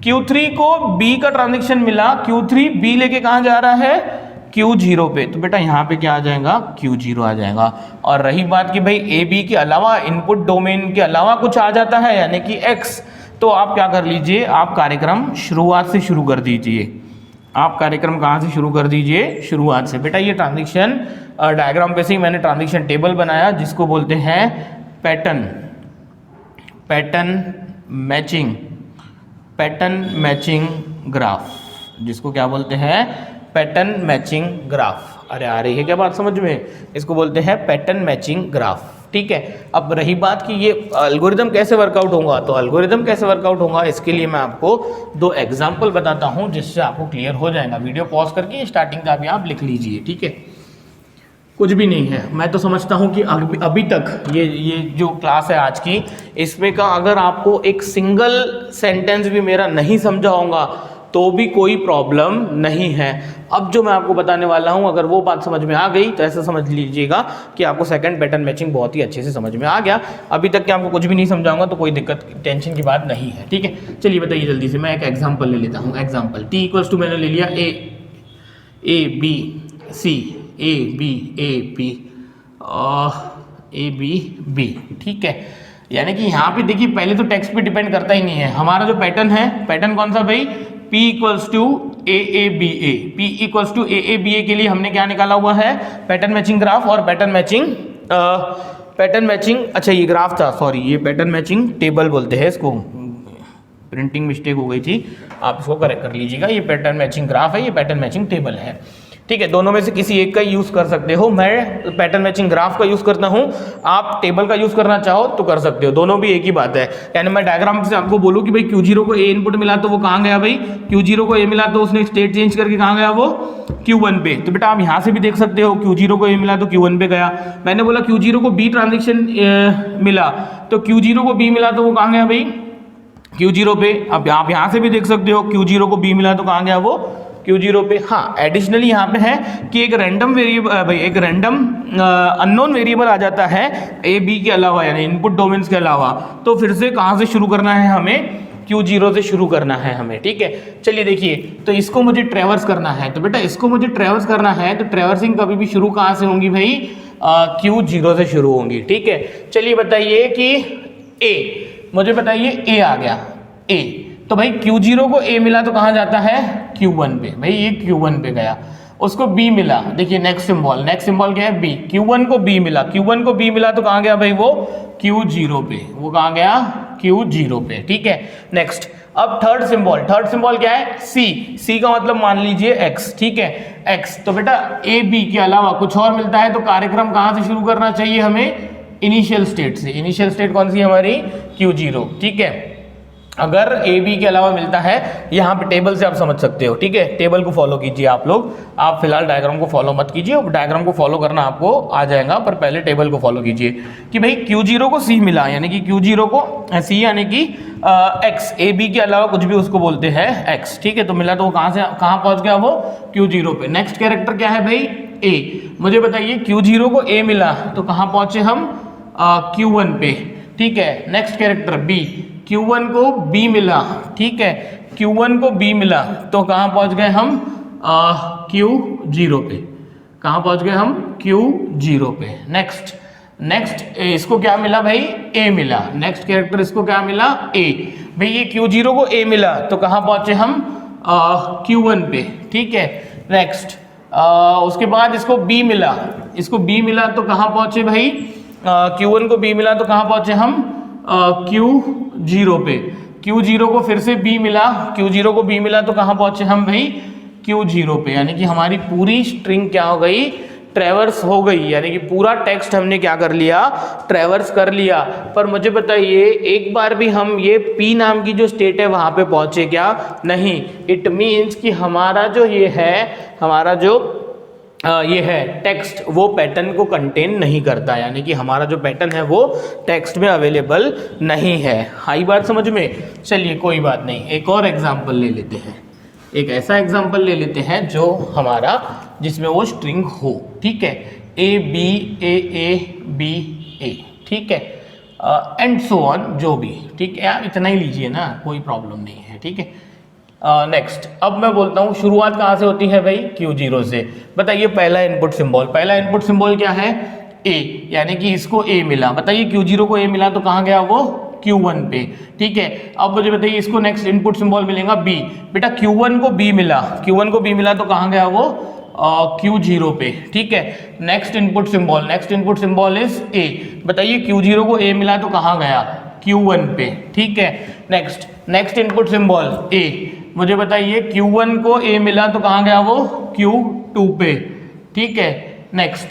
Q3 को B का ट्रांजेक्शन मिला, Q3 B लेके कहाँ जा रहा है, Q0 पे। तो बेटा यहाँ पे क्या आ जाएगा, Q0 आ जाएगा। और रही बात कि भाई A B के अलावा, इनपुट डोमेन के अलावा कुछ आ जाता है यानी कि X, तो आप क्या कर लीजिए, आप कार्यक्रम शुरुआत से शुरू कर दीजिए। आप कार्यक्रम कहाँ से शुरू कर दीजिए, शुरुआत से। बेटा ये ट्रांजिशन डायग्राम पे से ही मैंने ट्रांजिशन टेबल बनाया जिसको बोलते हैं पैटर्न मैचिंग ग्राफ, जिसको क्या बोलते हैं, पैटर्न मैचिंग ग्राफ। अरे आ रही है क्या बात समझ में, इसको बोलते हैं पैटर्न मैचिंग ग्राफ, ठीक है। अब रही बात कि ये एल्गोरिदम कैसे वर्कआउट होगा, तो एल्गोरिदम कैसे वर्कआउट होगा इसके लिए मैं आपको 2 एग्जांपल बताता हूं जिससे आपको क्लियर हो जाएगा। वीडियो पॉज करके स्टार्टिंग का भी आप लिख लीजिए, ठीक है। कुछ भी नहीं है, मैं तो समझता हूं कि अभी तक ये जो क्लास है आज की, इसमें का अगर आपको एक सिंगल सेंटेंस भी मेरा नहीं समझा होगा तो भी कोई प्रॉब्लम नहीं है। अब जो मैं आपको बताने वाला हूं, अगर वो बात समझ में आ गई तो ऐसा समझ लीजिएगा कि आपको सेकंड पैटर्न मैचिंग बहुत ही अच्छे से समझ में आ गया। अभी तक कि आपको कुछ भी नहीं समझाऊंगा तो कोई दिक्कत, टेंशन की बात नहीं है, ठीक है। चलिए बताइए जल्दी से, मैं एक एग्जाम्पल ले लेता हूँ। एग्जाम्पल T = मैंने ले लिया A B C A B B, ठीक है। यानी कि यहाँ पे देखिए पहले तो टेक्स्ट पे डिपेंड करता ही नहीं है। हमारा जो पैटर्न है, पैटर्न कौन सा भाई, P = AABA। P = AABA के लिए हमने क्या निकाला हुआ है, पैटर्न मैचिंग ग्राफ। और पैटर्न मैचिंग, अच्छा ये ग्राफ था, सॉरी ये पैटर्न मैचिंग टेबल बोलते हैं इसको, प्रिंटिंग मिस्टेक हो गई थी, आप इसको करेक्ट कर लीजिएगा। ये पैटर्न मैचिंग ग्राफ है, ये पैटर्न मैचिंग टेबल है, ठीक है। दोनों में से किसी एक का यूज कर सकते हो। मैं पैटर्न मैचिंग ग्राफ का यूज करता हूं, आप टेबल का यूज करना चाहो तो कर सकते हो, दोनों भी एक ही बात है। यानी मैं डायग्राम से आपको बोलूं कि भाई Q0 को A इनपुट मिला तो वो कहां गया, भाई Q0 को A मिला तो उसने स्टेट चेंज करके कहां गया, वो Q1 पे। तो बेटा आप यहां से भी देख सकते हो, Q0 को A मिला तो Q1 पे गया। मैंने बोला Q0 को B ट्रांजेक्शन मिला तो Q0 को B मिला तो वो कहां गया, भाई Q0 पे। अब आप यहां से भी देख सकते हो, Q0 को B मिला तो कहां गया, वो Q0 पे। हाँ, एडिशनली यहाँ पे है कि एक रैंडम वेरिएबल, भाई एक रैंडम अननोन वेरिएबल आ जाता है A B के अलावा, यानी इनपुट डोमेन्स के अलावा, तो फिर से कहाँ से शुरू करना है हमें, Q0 से शुरू करना है हमें, ठीक है। चलिए देखिए, तो इसको मुझे ट्रेवर्स करना है, तो बेटा इसको मुझे ट्रेवर्स करना है तो ट्रेवर्सिंग कभी भी शुरू कहाँ से होंगी भाई, Q0 से शुरू होंगी, ठीक है। चलिए बताइए कि A, मुझे बताइए A आ गया, A, तो भाई Q0 को A मिला तो कहाँ जाता है, Q1 पे। भाई ये Q1 पे गया, उसको B मिला, देखिए नेक्स्ट सिंबल क्या है, B। Q1 को B मिला तो कहाँ गया भाई, वो Q0 पे, वो कहाँ गया, Q0 पे, ठीक है। नेक्स्ट, अब थर्ड सिंबल क्या है, C का मतलब मान लीजिए X, ठीक है, X। तो बेटा A B के अलावा कुछ और मिलता है तो कार्यक्रम कहाँ से शुरू करना चाहिए हमें, इनिशियल स्टेट से। इनिशियल स्टेट कौन सी है हमारी, Q0, ठीक है। अगर A B के अलावा मिलता है, यहाँ पे टेबल से आप समझ सकते हो, ठीक है। टेबल को फॉलो कीजिए आप लोग, आप फिलहाल डायग्राम को फॉलो मत कीजिए, डायग्राम को फॉलो करना आपको आ जाएगा, पर पहले टेबल को फॉलो कीजिए कि भाई Q0 को C मिला, यानी कि Q0 को C यानी कि X, A B के अलावा कुछ भी उसको बोलते हैं X, ठीक है। तो मिला तो वो कहाँ पहुँच गया, वो Q0 पे। नेक्स्ट कैरेक्टर क्या है भाई, A। मुझे बताइए Q0 को A मिला तो कहाँ पहुँचे हम, Q1 पे, ठीक है। नेक्स्ट कैरेक्टर B, Q1 को B मिला, ठीक है, Q1 को B मिला तो कहाँ पहुँच गए हम, Q0 पे। कहाँ पहुँच गए हम, Q0 पे। नेक्स्ट इसको क्या मिला भाई, A मिला। नेक्स्ट कैरेक्टर इसको क्या मिला, A। भाई ये Q0 को A मिला तो कहाँ पहुँचे हम, Q1 पे, ठीक है। नेक्स्ट उसके बाद इसको B मिला तो कहाँ पहुँचे भाई, Q1 को B मिला तो कहाँ पहुँचे हम, Q0 पे। Q0 को फिर से B मिला तो कहाँ पहुँचे हम भाई, Q0 पे। यानी कि हमारी पूरी स्ट्रिंग क्या हो गई, ट्रेवर्स हो गई, यानी कि पूरा टेक्स्ट हमने क्या कर लिया, ट्रेवर्स कर लिया। पर मुझे बताइए, एक बार भी हम ये P नाम की जो स्टेट है वहाँ पे पहुँचे क्या, नहीं। इट मीन्स कि हमारा जो ये है, हमारा जो ये है टेक्स्ट, वो पैटर्न को कंटेन नहीं करता, यानी कि हमारा जो पैटर्न है वो टेक्स्ट में अवेलेबल नहीं है। आई बात समझ में? चलिए कोई बात नहीं, एक और एग्जांपल ले लेते हैं। एक ऐसा एग्जांपल ले लेते हैं जो हमारा जिसमें वो स्ट्रिंग हो, ठीक है, ए बी ए बी ए, ठीक है, एंड सो ऑन, जो भी, ठीक है, आप इतना ही लीजिए ना, कोई प्रॉब्लम नहीं है, ठीक है। नेक्स्ट, अब मैं बोलता हूँ शुरुआत कहाँ से होती है भाई? Q0 से। बताइए पहला इनपुट सिंबल, पहला इनपुट सिंबल क्या है? A, यानी कि इसको A मिला। बताइए Q0 को A मिला तो कहाँ गया वो? Q1 पे, ठीक है। अब मुझे बताइए इसको नेक्स्ट इनपुट सिंबल मिलेगा B। बेटा Q1 को B मिला, Q1 को B मिला तो कहाँ गया वो? Q0 पे, ठीक है। Next input symbol is A। बताइए Q0 को A मिला तो कहाँ गया? Q1 पे, ठीक है। Next input symbol A। मुझे बताइए Q1 को A मिला तो कहाँ गया वो? Q2 पे, ठीक है। Next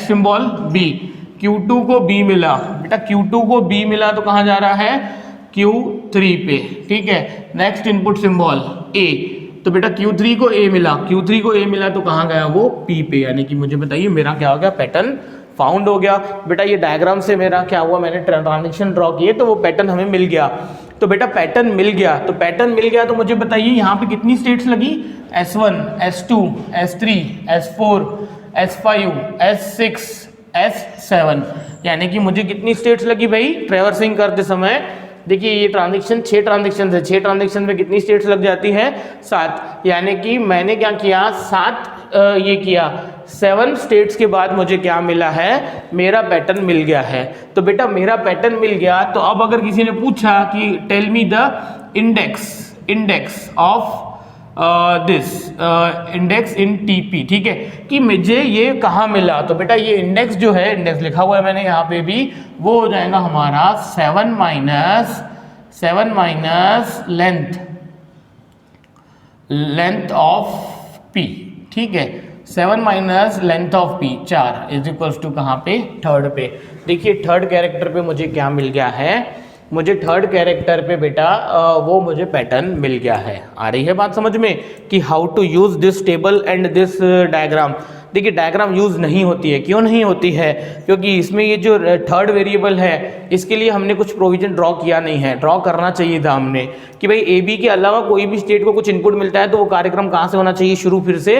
symbol B। Q2 को B मिला, बेटा Q2 को B मिला तो कहाँ जा रहा है? Q3 पे, ठीक है। Next input symbol A। तो बेटा Q3 को A मिला तो कहाँ गया वो? P पे, यानी कि मुझे बताइए मेरा क्या हो गया? पैटर्न फाउंड हो गया। बेटा ये डायग्राम से मेरा क्या हुआ? मैंने ट्रांजिशन ड्रॉ किए तो वो पैटर्न हमें मिल गया। तो बेटा पैटर्न मिल गया तो मुझे बताइए यहाँ पे कितनी स्टेट्स लगी? S1, S2, S3, S4, S5, S6, S7, यानी कि मुझे कितनी स्टेट्स लगी भाई ट्रैवर्सिंग करते समय? देखिए ये ट्रांजेक्शन 6 ट्रांजेक्शन है, 6 ट्रांजेक्शन में कितनी स्टेट्स लग जाती है? 7, यानी कि मैंने क्या किया? 7 स्टेट्स के बाद मुझे क्या मिला है? मेरा पैटर्न मिल गया है। तो बेटा मेरा पैटर्न मिल गया, तो अब अगर किसी ने पूछा कि tell me the index of this index in TP, ठीक है, कि मुझे ये कहाँ मिला, तो बेटा ये इंडेक्स जो है, इंडेक्स लिखा हुआ है मैंने यहाँ पे भी, वो हो जाएगा हमारा 7 माइनस लेंथ ऑफ पी, ठीक है। 7 minus length of P 4 is equals to कहाँ पे? थर्ड पे। देखिए थर्ड कैरेक्टर पे मुझे क्या मिल गया है? मुझे थर्ड कैरेक्टर पे बेटा वो मुझे पैटर्न मिल गया है। आ रही है बात समझ में कि how to use this table and this diagram? देखिए डायग्राम यूज़ नहीं होती है, क्यों नहीं होती है? क्योंकि इसमें ये जो थर्ड वेरिएबल है इसके लिए हमने कुछ प्रोविजन ड्रॉ किया नहीं है। ड्रॉ करना चाहिए था हमने कि भाई ए बी के अलावा कोई भी स्टेट को कुछ इनपुट मिलता है तो वो कार्यक्रम कहाँ से होना चाहिए? शुरू फिर से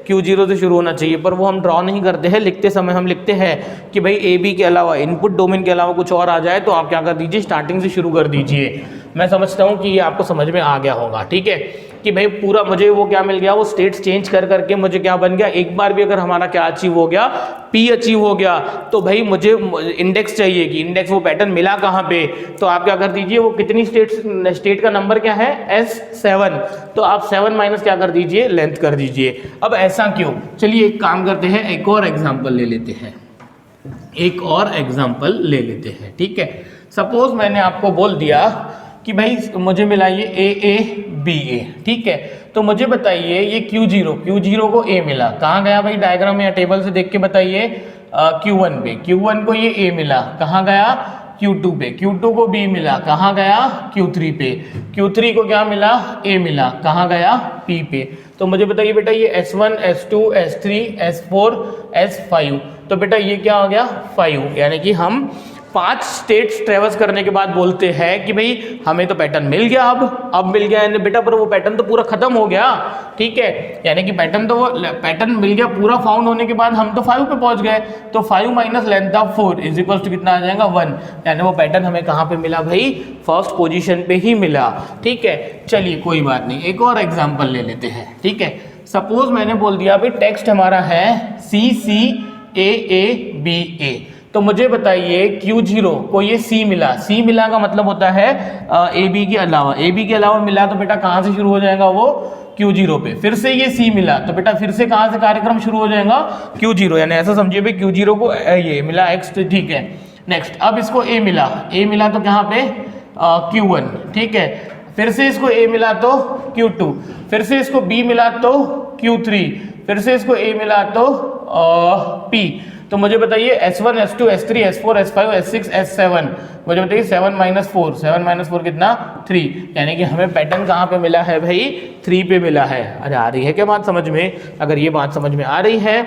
Q0 से शुरू होना चाहिए, पर वो हम ड्रॉ नहीं करते हैं। लिखते समय हम लिखते हैं कि भाई ए बी के अलावा, इनपुट डोमेन के अलावा कुछ और आ जाए तो आप क्या कर दीजिए? स्टार्टिंग से शुरू कर दीजिए। मैं समझता हूँ कि ये आपको समझ में आ गया होगा, ठीक है, कि भाई पूरा मुझे वो क्या मिल गया? वो स्टेट्स चेंज कर करके मुझे क्या बन गया? एक बार भी अगर हमारा क्या अचीव हो गया? P अचीव हो गया, तो भाई मुझे इंडेक्स चाहिए कि इंडेक्स वो पैटर्न मिला कहाँ पे? तो आप क्या कर दीजिए? वो कितनी स्टेट का नंबर क्या है? S7, तो आप 7 माइनस क्या कर दीजिए? लेंथ कर दीजिए। अब ऐसा क्यों? चलिए एक काम करते हैं, एक और एग्जाम्पल ले लेते हैं, ठीक है। सपोज मैंने आपको बोल दिया कि भाई मुझे मिला ये A, ठीक है, तो मुझे बताइए ये Q0 को A मिला, कहाँ गया भाई? डायग्राम या टेबल से देख के बताइए। Q1 पे, Q1 को ये A मिला, कहाँ गया? Q2 पे, Q2 को B मिला, कहाँ गया? Q3 पे, Q3 को क्या मिला? A मिला, कहाँ गया? P पे। तो मुझे बताइए बेटा ये S1, S2, S3, S4, S5, तो बेटा ये क्या हो गया? 5, यानी कि हम 5 स्टेट्स ट्रेवर्स करने के बाद बोलते हैं कि भाई हमें तो पैटर्न मिल गया। अब मिल गया यानी बेटा, पर वो पैटर्न तो पूरा खत्म हो गया, ठीक है, यानी कि पैटर्न मिल गया पूरा फाउंड होने के बाद हम तो 5 पे पहुंच गए। तो 5 minus length of 4 is equal to कितना आ जाएगा? 1, यानी वो पैटर्न हमें कहाँ पे मिला भाई? फर्स्ट पोजीशन पे ही मिला, ठीक है। चलिए कोई बात नहीं, एक और एग्जाम्पल ले लेते हैं, ठीक है। सपोज मैंने बोल दिया भाई टेक्स्ट हमारा है CCAABA, तो मुझे बताइए Q0 को ये C मिला का मतलब होता है AB के अलावा मिला, तो बेटा कहाँ से शुरू हो जाएगा वो? Q0 पे। फिर से ये C मिला, तो बेटा फिर से कहाँ से कार्यक्रम शुरू हो जाएगा? Q0, यानी ऐसा समझिए भाई Q0 को ये मिला X, ठीक है। नेक्स्ट, अब इसको A मिला तो कहाँ पे? Q1, ठीक है। फिर से इसको A मिला तो Q2, फिर से इसको B मिला तो Q3, फिर से इसको A मिला तो P, तो मुझे बताइए S1 S2 S3 S4 S5 S6 S7, मुझे बताइए 7 - 4, 7 - 4 कितना 3, यानी कि हमें पैटर्न कहाँ पे मिला है भाई 3 पे मिला है। अरे आ रही है क्या बात समझ में? अगर ये बात समझ में आ रही है,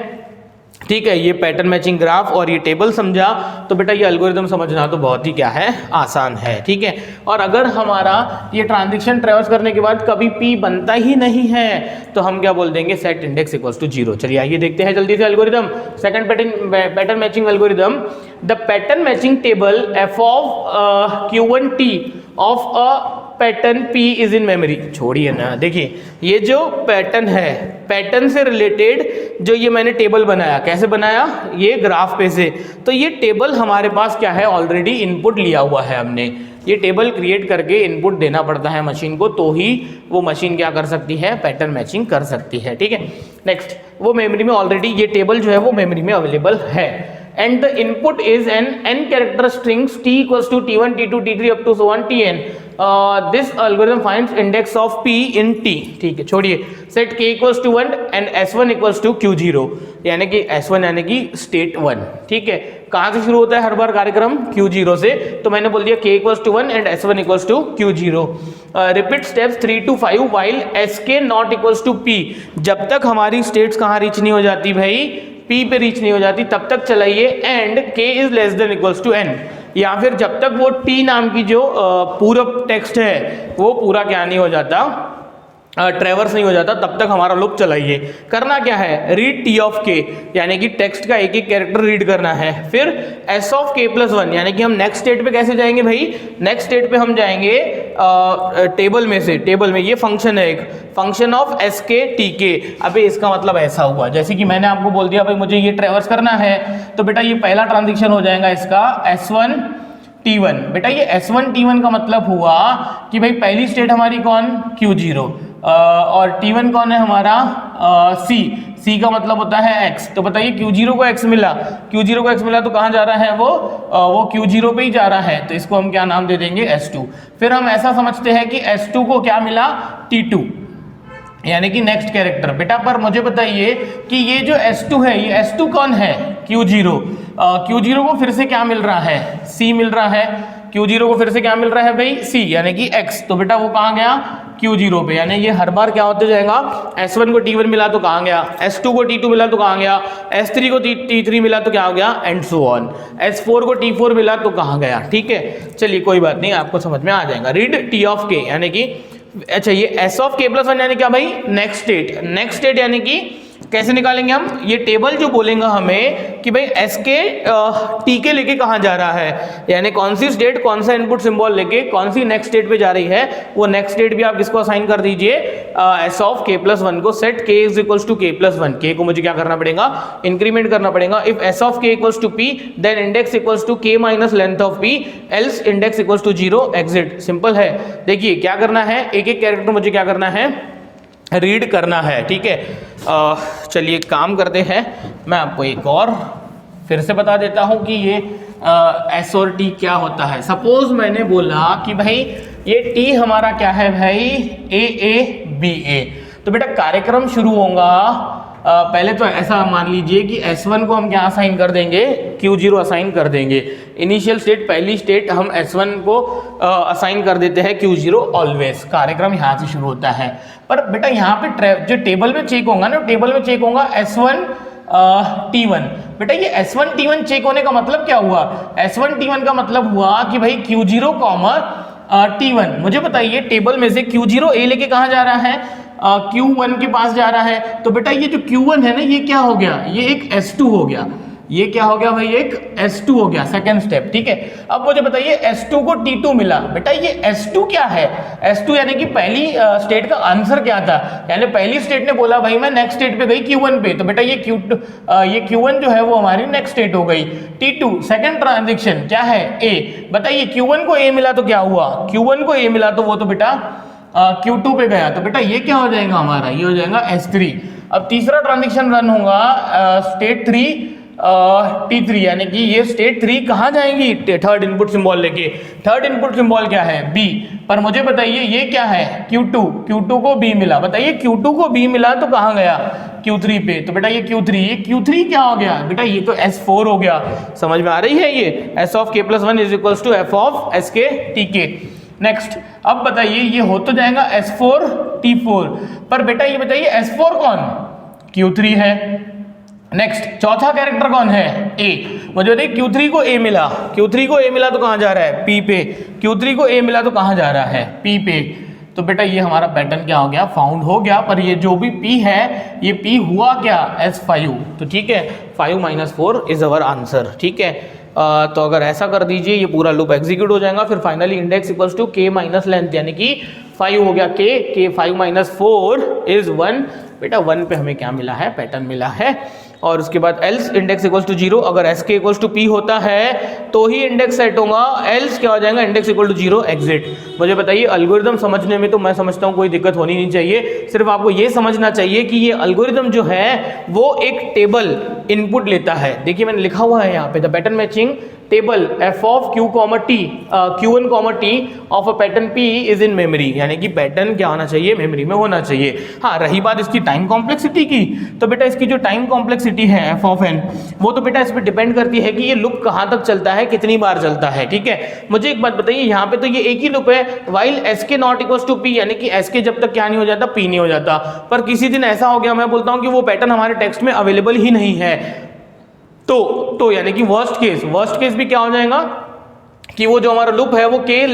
ठीक है, ये पैटर्न मैचिंग ग्राफ और ये टेबल समझा तो बेटा ये एल्गोरिदम समझना तो बहुत ही क्या है आसान है, ठीक है। और अगर हमारा ये ट्रांजिशन ट्रेवर्स करने के बाद कभी P बनता ही नहीं है तो हम क्या बोल देंगे, सेट इंडेक्स इक्वल्स टू 0। चलिए आइए देखते हैं जल्दी से algorithm, second pattern matching algorithm. The pattern matching table f of q1t of a pattern P is in memory. छोड़िए ना, देखिए ये जो पैटर्न है, पैटर्न से रिलेटेड जो ये मैंने टेबल बनाया, कैसे बनाया, ये ग्राफ पे से, तो ये टेबल हमारे पास क्या है, ऑलरेडी इनपुट लिया हुआ है हमने। ये टेबल क्रिएट करके इनपुट देना पड़ता है मशीन को, तो ही वो मशीन क्या कर सकती है, पैटर्न मैचिंग कर सकती है, ठीक है। नेक्स्ट, वो मेमोरी में ऑलरेडी ये टेबल जो है वो मेमोरी में अवेलेबल है। And the input is an n character strings t equals to t1 t2 t3 up to so on tn. This algorithm finds index of p in t, ठीक है, छोड़िए। set k equals to 1 and s1 equals to q0, यानी कि s1 यानी कि state 1, ठीक है। कहाँ से शुरू होता है हर बार कार्यक्रम, q0 से, तो मैंने बोल दिया k equals to 1 and s1 equals to q0। Repeat steps 3 to 5 while sk not equals to p। जब तक हमारी स्टेट्स कहाँ रीच नहीं हो जाती भाई, P पे रीच नहीं हो जाती, तब तक चलाइए। And K is less than equals to N, या फिर जब तक वो T नाम की जो पूरा टेक्स्ट है वो पूरा क्या नहीं हो जाता, ट्रेवर्स नहीं हो जाता, तब तक हमारा लूप चलाइए। करना क्या है, रीड T ऑफ K, यानी कि टेक्स्ट का एक एक कैरेक्टर रीड करना है। फिर S ऑफ K प्लस 1, यानी कि हम नेक्स्ट स्टेट पे कैसे जाएंगे भाई, नेक्स्ट स्टेट पे हम जाएंगे टेबल में से, टेबल में ये फंक्शन है एक, फंक्शन ऑफ SK TK। अबे इसका मतलब ऐसा हुआ, जैसे कि मैंने आपको बोल दिया भाई मुझे ये ट्रेवर्स करना है, तो बेटा ये पहला ट्रांजिशन हो जाएगा इसका S1 T1। बेटा ये S1 T1 का मतलब हुआ कि भाई पहली स्टेट हमारी कौन, Q0, और T1 कौन है हमारा C का मतलब होता है X। तो बताइए Q0 को X मिला, Q0 को X मिला तो कहाँ जा रहा है वो Q0 पे ही जा रहा है, तो इसको हम क्या नाम दे देंगे, S2। फिर हम ऐसा समझते हैं कि S2 को क्या मिला, T2, यानी कि नेक्स्ट कैरेक्टर। बेटा पर मुझे बताइए कि ये जो S2 है, ये S2 कौन है, Q0। Q0 को फिर से क्या मिल रहा है, C मिल रहा है। Q0 को फिर से क्या मिल रहा है भाई, C, यानी कि X। तो बेटा वो कहाँ गया, Q0 पे, यानी ये हर बार क्या होते जाएगा, S1 को T1 मिला तो कहाँ गया, S2 को T2 मिला तो कहाँ गया, S3 को T3 मिला तो क्या हो गया, एंड सो ऑन। S4 को T4 मिला तो कहाँ गया, ठीक है। चलिए कोई बात नहीं, आपको समझ में आ जाएगा। रीड T ऑफ K, यानी कि अच्छा ये S ऑफ K प्लस 1 यानी क्या भाई, नेक्स्ट स्टेट। नेक्स्ट स्टेट यानी कि कैसे निकालेंगे हम, ये टेबल जो बोलेंगे हमें कि भाई SK TK लेके कहाँ जा रहा है, यानी कौन सी स्टेट कौन सा इनपुट सिंबल लेके कौन सी नेक्स्ट स्टेट पे जा रही है, वो नेक्स्ट स्टेट भी आप किसको असाइन कर दीजिए, S ऑफ K प्लस 1 को। Set K is equals to K plus 1, K को मुझे क्या करना पड़ेगा, इंक्रीमेंट करना पड़ेगा। If S of K equals to P then index equals to K minus length of P, else index equals to 0 exit. Simple है। देखिए क्या करना है, एक एक कैरेक्टर मुझे क्या करना है, रीड करना है, ठीक है। चलिए काम करते हैं, मैं आपको एक और फिर से बता देता हूं कि ये S और T क्या होता है। सपोज मैंने बोला कि भाई ये T हमारा क्या है भाई, A, तो बेटा कार्यक्रम शुरू होगा, पहले तो ऐसा मान लीजिए कि S1 को हम क्या असाइन कर देंगे, Q0 असाइन कर देंगे। इनिशियल स्टेट, पहली स्टेट हम S1 को असाइन कर देते हैं Q0 ऑलवेज। कार्यक्रम यहाँ से शुरू होता है। पर बेटा यहाँ पे जो टेबल में चेक होगा ना, टेबल में चेक होगा S1 T1। बेटा ये S1 T1 चेक होने का मतलब क्या हुआ, S1 T1 का मतलब हुआ कि भाई Q0 T1। मुझे बताइए टेबल में से Q0 A लेके कहाँ जा रहा है, Q1 के पास जा रहा है। तो बेटा ये जो Q1 है ना, ये क्या हो गया, ये एक S2 हो गया। ये क्या हो गया भाई, एक S2 हो गया, सेकंड स्टेप, ठीक है। अब मुझे बताइए S2 को T2 मिला। बेटा ये S2 क्या है, S2 यानी कि पहली स्टेट का आंसर क्या था, यानी पहली स्टेट ने बोला भाई मैं नेक्स्ट स्टेट पे गई Q1 पे, तो बेटा ये Q1 जो है वो हमारी नेक्स्ट स्टेट हो गई। T2 सेकंड ट्रांजिशन क्या है, A। बताइए Q1 को A मिला तो क्या हुआ, Q1 को A मिला तो वो तो बेटा Q2 पे गया, तो बेटा ये क्या हो जाएगा हमारा, ये हो जाएगा S3। अब तीसरा ट्रांजिशन रन होगा स्टेट 3 T3, यानी कि ये स्टेट 3 कहाँ जाएंगी, थर्ड इनपुट सिंबल लेके। थर्ड इनपुट सिंबल क्या है, B। पर मुझे बताइए ये क्या है, Q2 को B मिला। बताइए Q2 को B मिला तो कहाँ गया, Q3 पे, तो बेटा ये Q3 क्या हो गया बेटा, ये तो S4 हो गया। समझ में आ रही है ये, S of k + 1 = F of Sk Tk। Next अब बताइए ये हो तो जाएगा S4 T4, पर बेटा ये बताइए S4 कौन, Q3 है। नेक्स्ट चौथा कैरेक्टर कौन है, A। मुझे बताइए Q3 को A मिला, तो कहाँ जा रहा है, P पे। Q3 को A मिला तो कहाँ जा रहा है, P पे। तो बेटा ये हमारा पैटर्न क्या हो गया, फाउंड हो गया। पर ये जो भी P है, ये P हुआ क्या, S5। तो ठीक है, 5 - 4 इज अवर आंसर। ठीक है, तो अगर ऐसा कर दीजिए ये पूरा लूप एग्जीक्यूट हो जाएगा। फिर फाइनली इंडेक्स = k - लेंथ, यानी कि 5 हो गया k 5 - 4 इज 1। बेटा 1 पे हमें क्या मिला है, पैटर्न मिला है। और उसके बाद एल्स इंडेक्स = 0, अगर Sk = P होता है तो ही इंडेक्स सेट होगा, एल्स क्या हो जाएगा, इंडेक्स = 0 एग्जिट। मुझे बताइए एल्गोरिदम समझने में तो मैं समझता हूँ कोई दिक्कत होनी नहीं चाहिए, सिर्फ आपको ये समझना चाहिए कि ये एल्गोरिदम जो है वो एक टेबल इनपुट लेता है। देखिए मैंने लिखा हुआ है यहाँ पे, the pattern matching table f of q, t q1, t of a pattern p is in memory, यानी कि पैटर्न क्या होना चाहिए, मेमोरी में होना चाहिए। हाँ, रही बात इसकी टाइम कॉम्प्लेक्सिटी की, तो बेटा इसकी जो टाइम कॉम्प्लेक्सिटी है f of n, वो तो बेटा इस पर डिपेंड करती है कि ये लूप कहाँ तक चलता है, कितनी बार चलता है। ठीक है, मुझे एक बात बताइए, यहाँ पे तो ये एक ही लूप है, वाइल Sk ≠ P, यानी कि Sk जब तक क्या नहीं हो जाता, P नहीं हो जाता। पर किसी दिन ऐसा हो गया, मैं बोलता हूँ कि वो पैटर्न हमारे टेक्स्ट में अवेलेबल ही नहीं है, तो यानी कि वर्स्ट केस भी क्या हो जाएगा कि वो जो हमारा लूप है वो k <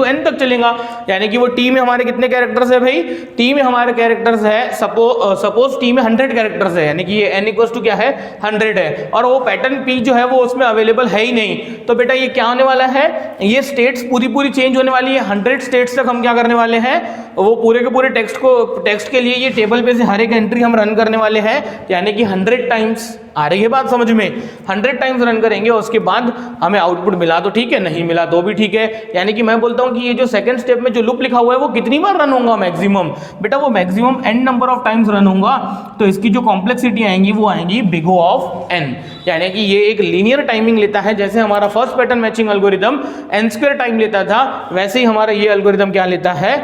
n तक चलेगा, यानी कि वो t में हमारे कितने कैरेक्टर्स है भाई, t में हमारे कैरेक्टर्स है, सपोज t में 100 कैरेक्टर्स है, यानी कि ये n = क्या है, 100 है, और वो पैटर्न p जो है वो उसमें अवेलेबल है ही नहीं। तो बेटा ये क्या होने वाला है, ये स्टेट्स पूरी चेंज होने वाली है। 100 स्टेट्स तक हम क्या करने वाले हैं, वो पूरे के पूरे टेक्स्ट के लिए ये टेबल पे से हर एक एंट्री हम रन करने वाले हैं, यानी कि 100 टाइम्स। आ रही है बात समझ में, 100 टाइम्स रन करेंगे, उसके बाद हमें आउटपुट मिला तो ठीक है, नहीं मिला तो भी ठीक है। यानी कि मैं बोलता हूं कि ये जो सेकंड स्टेप में जो लूप लिखा हुआ है वो कितनी बार रन होगा, मैक्सिमम। बेटा वो maximum n number of times run होगा, तो इसकी जो कॉम्प्लेक्सिटी आएंगी वो आएंगी बिग O of n, यानी कि ये एक लीनियर टाइमिंग लेता है। जैसे हमारा first pattern matching algorithm n² time लेता था, वैसे ही हमारा ये एल्गोरिदम क्या लेता है,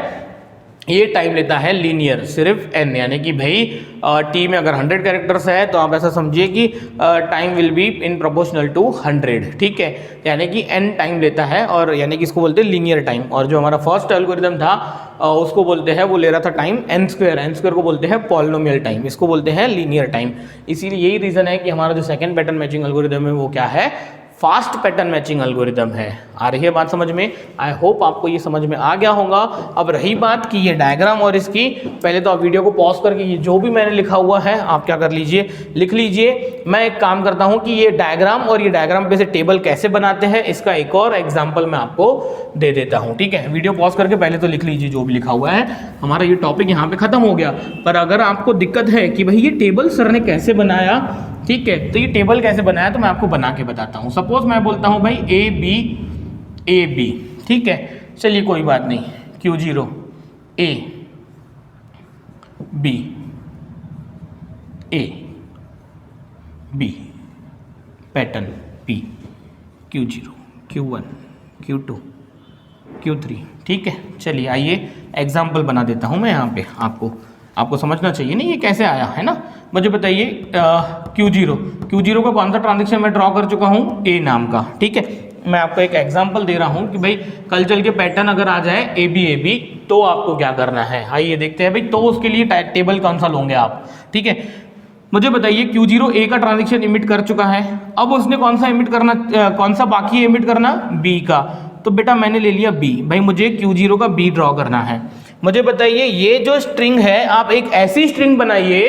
ये टाइम लेता है लीनियर, सिर्फ n, यानी कि भाई t में अगर 100 कैरेक्टर्स है तो आप ऐसा समझिए कि time will be in proportional to 100। ठीक है, यानी कि n टाइम लेता है, और यानी कि इसको बोलते हैं लीनियर टाइम। और जो हमारा फर्स्ट एल्गोरिदम था उसको बोलते हैं, वो ले रहा था टाइम n² को बोलते हैं पॉलिनोमियल टाइम, इसको बोलते हैं लीनियर टाइम। इसीलिए यही रीजन है कि हमारा जो सेकंड पैटर्न मैचिंग एल्गोरिदम है वो क्या है, फास्ट पैटर्न मैचिंग एल्गोरिदम है। आ रही है बात समझ में, आई होप आपको ये समझ में आ गया होगा। अब रही बात कि ये डायग्राम और इसकी, पहले तो आप वीडियो को पॉज करके ये जो भी मैंने लिखा हुआ है आप क्या कर लीजिए, लिख लीजिए। मैं एक काम करता हूँ कि ये डायग्राम और ये डायग्राम पे से टेबल कैसे बनाते हैं इसका एक और एग्जाम्पल मैं आपको दे देता हूँ। ठीक है, वीडियो पॉज करके पहले तो लिख लीजिए जो भी लिखा हुआ है। हमारा ये टॉपिक यहाँ पे खत्म हो गया। पर अगर आपको दिक्कत है कि भाई ये टेबल सर ने कैसे बनाया, ठीक है, तो ये टेबल कैसे बनाया तो मैं आपको बना के बताता हूँ। सपोज मैं बोलता हूँ भाई ए बी, ठीक है, चलिए कोई बात नहीं, Q0 A B A B pattern P Q0 Q1 Q2 Q3। ठीक है, चलिए आइए एग्जाम्पल बना देता हूँ मैं यहाँ पे, आपको समझना चाहिए नहीं ये कैसे आया है ना। मुझे बताइए Q0 का कौन सा ट्रांजेक्शन मैं ड्रॉ कर चुका हूँ, A नाम का। ठीक है, मैं आपको एक एग्जांपल दे रहा हूँ कि भाई कल चल के पैटर्न अगर आ जाए AB तो आपको क्या करना है। आइए देखते हैं भाई, तो उसके लिए टेबल कौन सा लोगे आप। ठीक है, मुझे बताइए Q0 A का ट्रांजेक्शन इमिट कर चुका है, अब उसने कौन सा इमिट करना, कौन सा बाकी है इमिट करना, B का। तो बेटा मैंने ले लिया B, भाई मुझे Q0 का B ड्रॉ करना है। मुझे बताइए ये जो स्ट्रिंग है आप एक ऐसी स्ट्रिंग बनाइए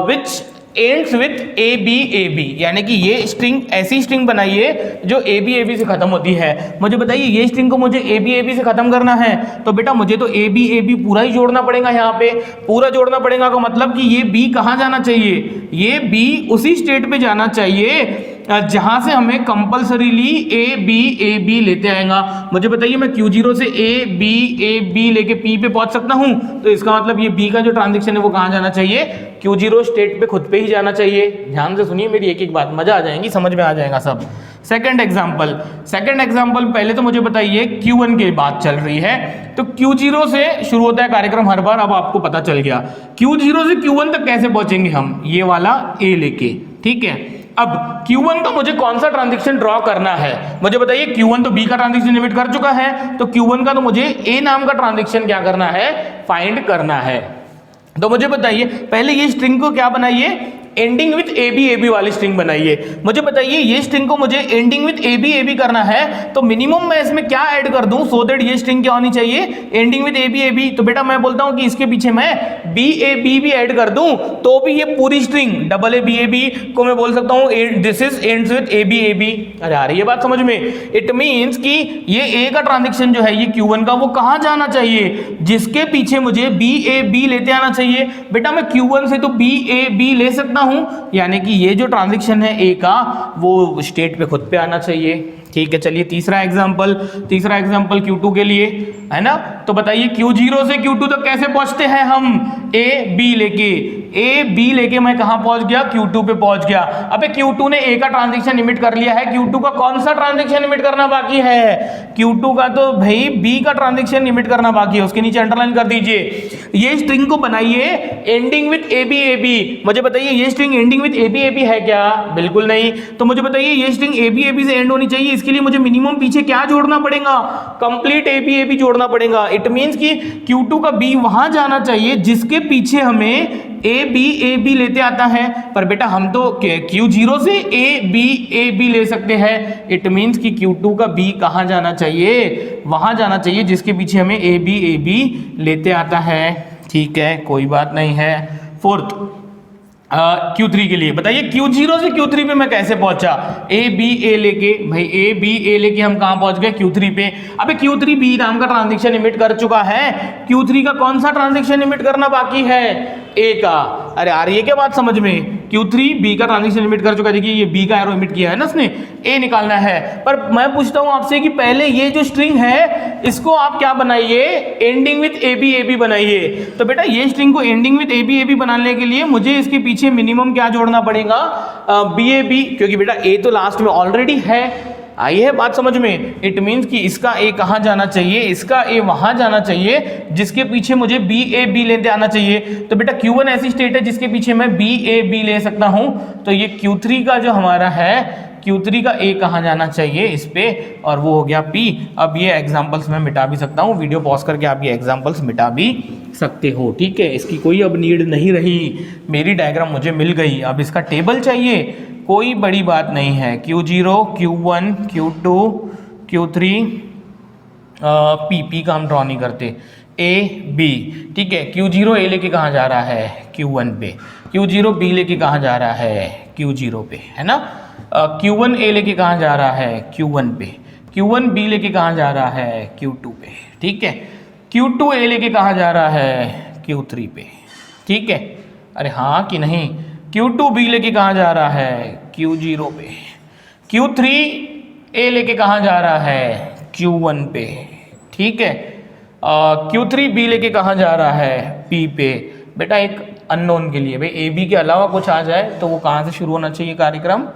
विच एंड्स विथ AB, यानी कि ये स्ट्रिंग ऐसी स्ट्रिंग बनाइए जो AB से खत्म होती है। मुझे बताइए ये स्ट्रिंग को मुझे AB से खत्म करना है, तो बेटा मुझे तो AB पूरा ही जोड़ना पड़ेगा। यहाँ पे पूरा जोड़ना पड़ेगा का मतलब कि ये B कहाँ जाना चाहिए, ये B उसी स्टेट पे जाना चाहिए जहां से हमें कंपल्सरीली AB लेते आएगा। मुझे बताइए मैं Q0 से AB लेके P पे पहुंच सकता हूं, तो इसका मतलब ये B का जो ट्रांजेक्शन है वो कहां जाना चाहिए, Q0 स्टेट पे खुद पे ही जाना चाहिए। ध्यान से सुनिए मेरी एक एक बात, मजा आ जाएगी, समझ में आ जाएगा सब। सेकंड एग्जांपल पहले तो मुझे बताइए Q1 की बात चल रही है, तो Q0 से शुरू होता है कार्यक्रम हर बार, अब आपको पता चल गया Q0 से Q1 तक कैसे पहुंचेंगे हम, ये वाला A लेके, ठीक है। अब Q1 तो मुझे कौन सा ट्रांजैक्शन ड्रॉ करना है, मुझे बताइए। Q1 तो B का ट्रांजैक्शन इमिट कर चुका है, तो Q1 का तो मुझे A नाम का ट्रांजैक्शन क्या करना है, फाइंड करना है। तो मुझे बताइए पहले ये स्ट्रिंग को क्या बनाइए, एंडिंग विथ AB वाली स्ट्रिंग बनाइए। मुझे बताइए ये स्ट्रिंग को मुझे एंडिंग विथ AB करना है, तो मिनिमम मैं इसमें क्या ऐड कर दूं सो दैट ये स्ट्रिंग क्या होनी चाहिए, एंडिंग विथ AB। तो बेटा मैं बोलता हूं कि इसके पीछे मैं BAB भी ऐड कर दूं तो भी ये पूरी स्ट्रिंग AABAB को मैं बोल सकता हूं this is ends with ABAB। अरे आ रही है बात समझ में। इट मींस कि ये A का ट्रांजैक्शन जो है ये Q1 का, वो कहां जाना चाहिए, जिसके पीछे मुझे BAB लेते आना चाहिए। बेटा मैं Q1 से तो BAB ले सकता हूं, यानी कि ये जो ट्रांजैक्शन है A का वो स्टेट पे खुद पे आना चाहिए, ठीक है। चलिए तीसरा एग्जांपल Q2 के लिए है ना। तो बताइए Q0 से Q2 तक कैसे पहुंचते हैं हम, A B लेके मैं कहां पहुंच गया, Q2 पे पहुंच गया। अबे Q2 ने A का ट्रांजैक्शन इमिट कर लिया है, Q2 का कौन सा ट्रांजैक्शन इमिट करना बाकी है, Q2 का तो भाई B का ट्रांजैक्शन इमिट करना बाकी है, उसके नीचे अंडरलाइन कर दीजिए। ये स्ट्रिंग को बनाइए एंडिंग विथ ABAB। मुझे बताइए ये स्ट्रिंग एंडिंग विथ ABAB है क्या, बिल्कुल नहीं। तो मुझे बताइए ये स्ट्रिंग ABAB से एंड होनी चाहिए, इसके लिए मुझे मिनिमम पीछे क्या जोड़ना पड़ेगा, कंप्लीट ABAB जोड़ना पड़ेगा। इट मींस कि Q2 का B वहां जाना चाहिए जिसके पीछे हमें ABAB लेते आता है, पर बेटा हम तो Q0 से ABAB ले सकते हैं। इट मींस कि Q2 का B कहां जाना चाहिए, वहां जाना चाहिए जिसके पीछे हमें ABAB लेते आता है, ठीक है, कोई बात नहीं है। फोर्थ Q3 के लिए बताइए Q0 से Q3 पे मैं कैसे पहुंचा, A लेके, भाई A लेके हम कहां पहुंच गए, Q3 पे। अबे Q3 B नाम का ट्रांजैक्शन इमिट कर चुका है, Q3 का कौन सा ट्रांजैक्शन इमिट करना बाकी है, A का। अरे आ रही है क्या बात समझ में, Q3 B का ट्रांजैक्शन इमिट कर चुका है, देखिए ये B का एरो इमिट किया है ना उसने, A निकालना है। पर मैं पूछता हूं आपसे कि पहले ये जो स्ट्रिंग है इसको आप क्या बनाइए, एंडिंग विथ ABAB बनाइए। तो बेटा ये स्ट्रिंग को एंडिंग विथ ABAB बनाने के लिए मुझे इसके पीछे मिनिमम क्या जोड़ना पड़ेगा, BAB, क्योंकि बेटा A तो लास्ट में ऑलरेडी है। आई है बात समझ में। इट मींस कि इसका A कहां जाना चाहिए, इसका A वहां जाना चाहिए जिसके पीछे मुझे BAB लेते आना चाहिए। तो बेटा Q1 ऐसी स्टेट है जिसके पीछे मैं BAB ले सकता हूं, तो ये Q3 का जो हमारा है, Q3 का A कहां जाना चाहिए इस पे, और वो हो गया P। अब ये एग्जांपल्स मैं मिटा भी सकता हूं, वीडियो पॉज करके आप ये एग्जांपल्स मिटा भी सकते हो, ठीक है। इसकी कोई अब नीड नहीं रही, मेरी डायग्राम मुझे मिल गई। अब इसका टेबल चाहिए, कोई बड़ी बात नहीं है। Q0 Q1 Q2 Q3 P का हम ड्रॉ नहीं करते, A B, ठीक है। Q0 A लेके कहाँ जा रहा है, Q1 पे। Q0 B लेके कहाँ जा रहा है, Q0 पे, है ना। Q1 A लेके कहाँ जा रहा है, Q1 पे। Q1 B लेके कहाँ जा रहा है, Q2 पे, ठीक है। Q2 A लेके कहाँ जा रहा है, Q3 पे, ठीक है। अरे हाँ कि नहीं। Q2 B लेके कहाँ जा रहा है, Q0 पे। Q3 A लेके कहाँ जा रहा है, Q1 पे, ठीक है। Q3 B लेके कहाँ जा रहा है, P पे। बेटा एक अननोन के लिए, भाई AB के अलावा कुछ आ जाए तो वो कहाँ से शुरू होना चाहिए कार्यक्रम,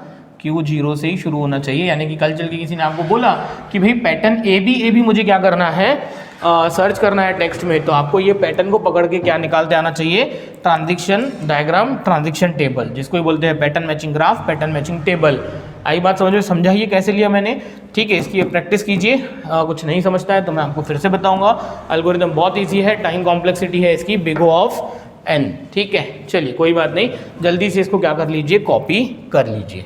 Q0 से ही शुरू होना चाहिए। यानी कि कल चल के किसी ने आपको बोला कि भाई पैटर्न AB मुझे क्या करना है, सर्च करना है टेक्स्ट में, तो आपको ये पैटर्न को पकड़ के क्या निकालते आना चाहिए, ट्रांजिशन डायग्राम, ट्रांजिशन टेबल, जिसको बोलते हैं pattern matching graph, pattern matching table. आई बात समझ में, समझाइए कैसे लिया मैंने, ठीक है। इसकी प्रैक्टिस कीजिए, कुछ नहीं समझता है तो मैं आपको फिर से बताऊंगा। एल्गोरिथम बहुत ईजी है, टाइम कॉम्प्लेक्सिटी है इसकी बिग O ऑफ N, ठीक है। चलिए कोई बात नहीं, जल्दी से इसको क्या कर लीजिए, कॉपी कर लीजिए।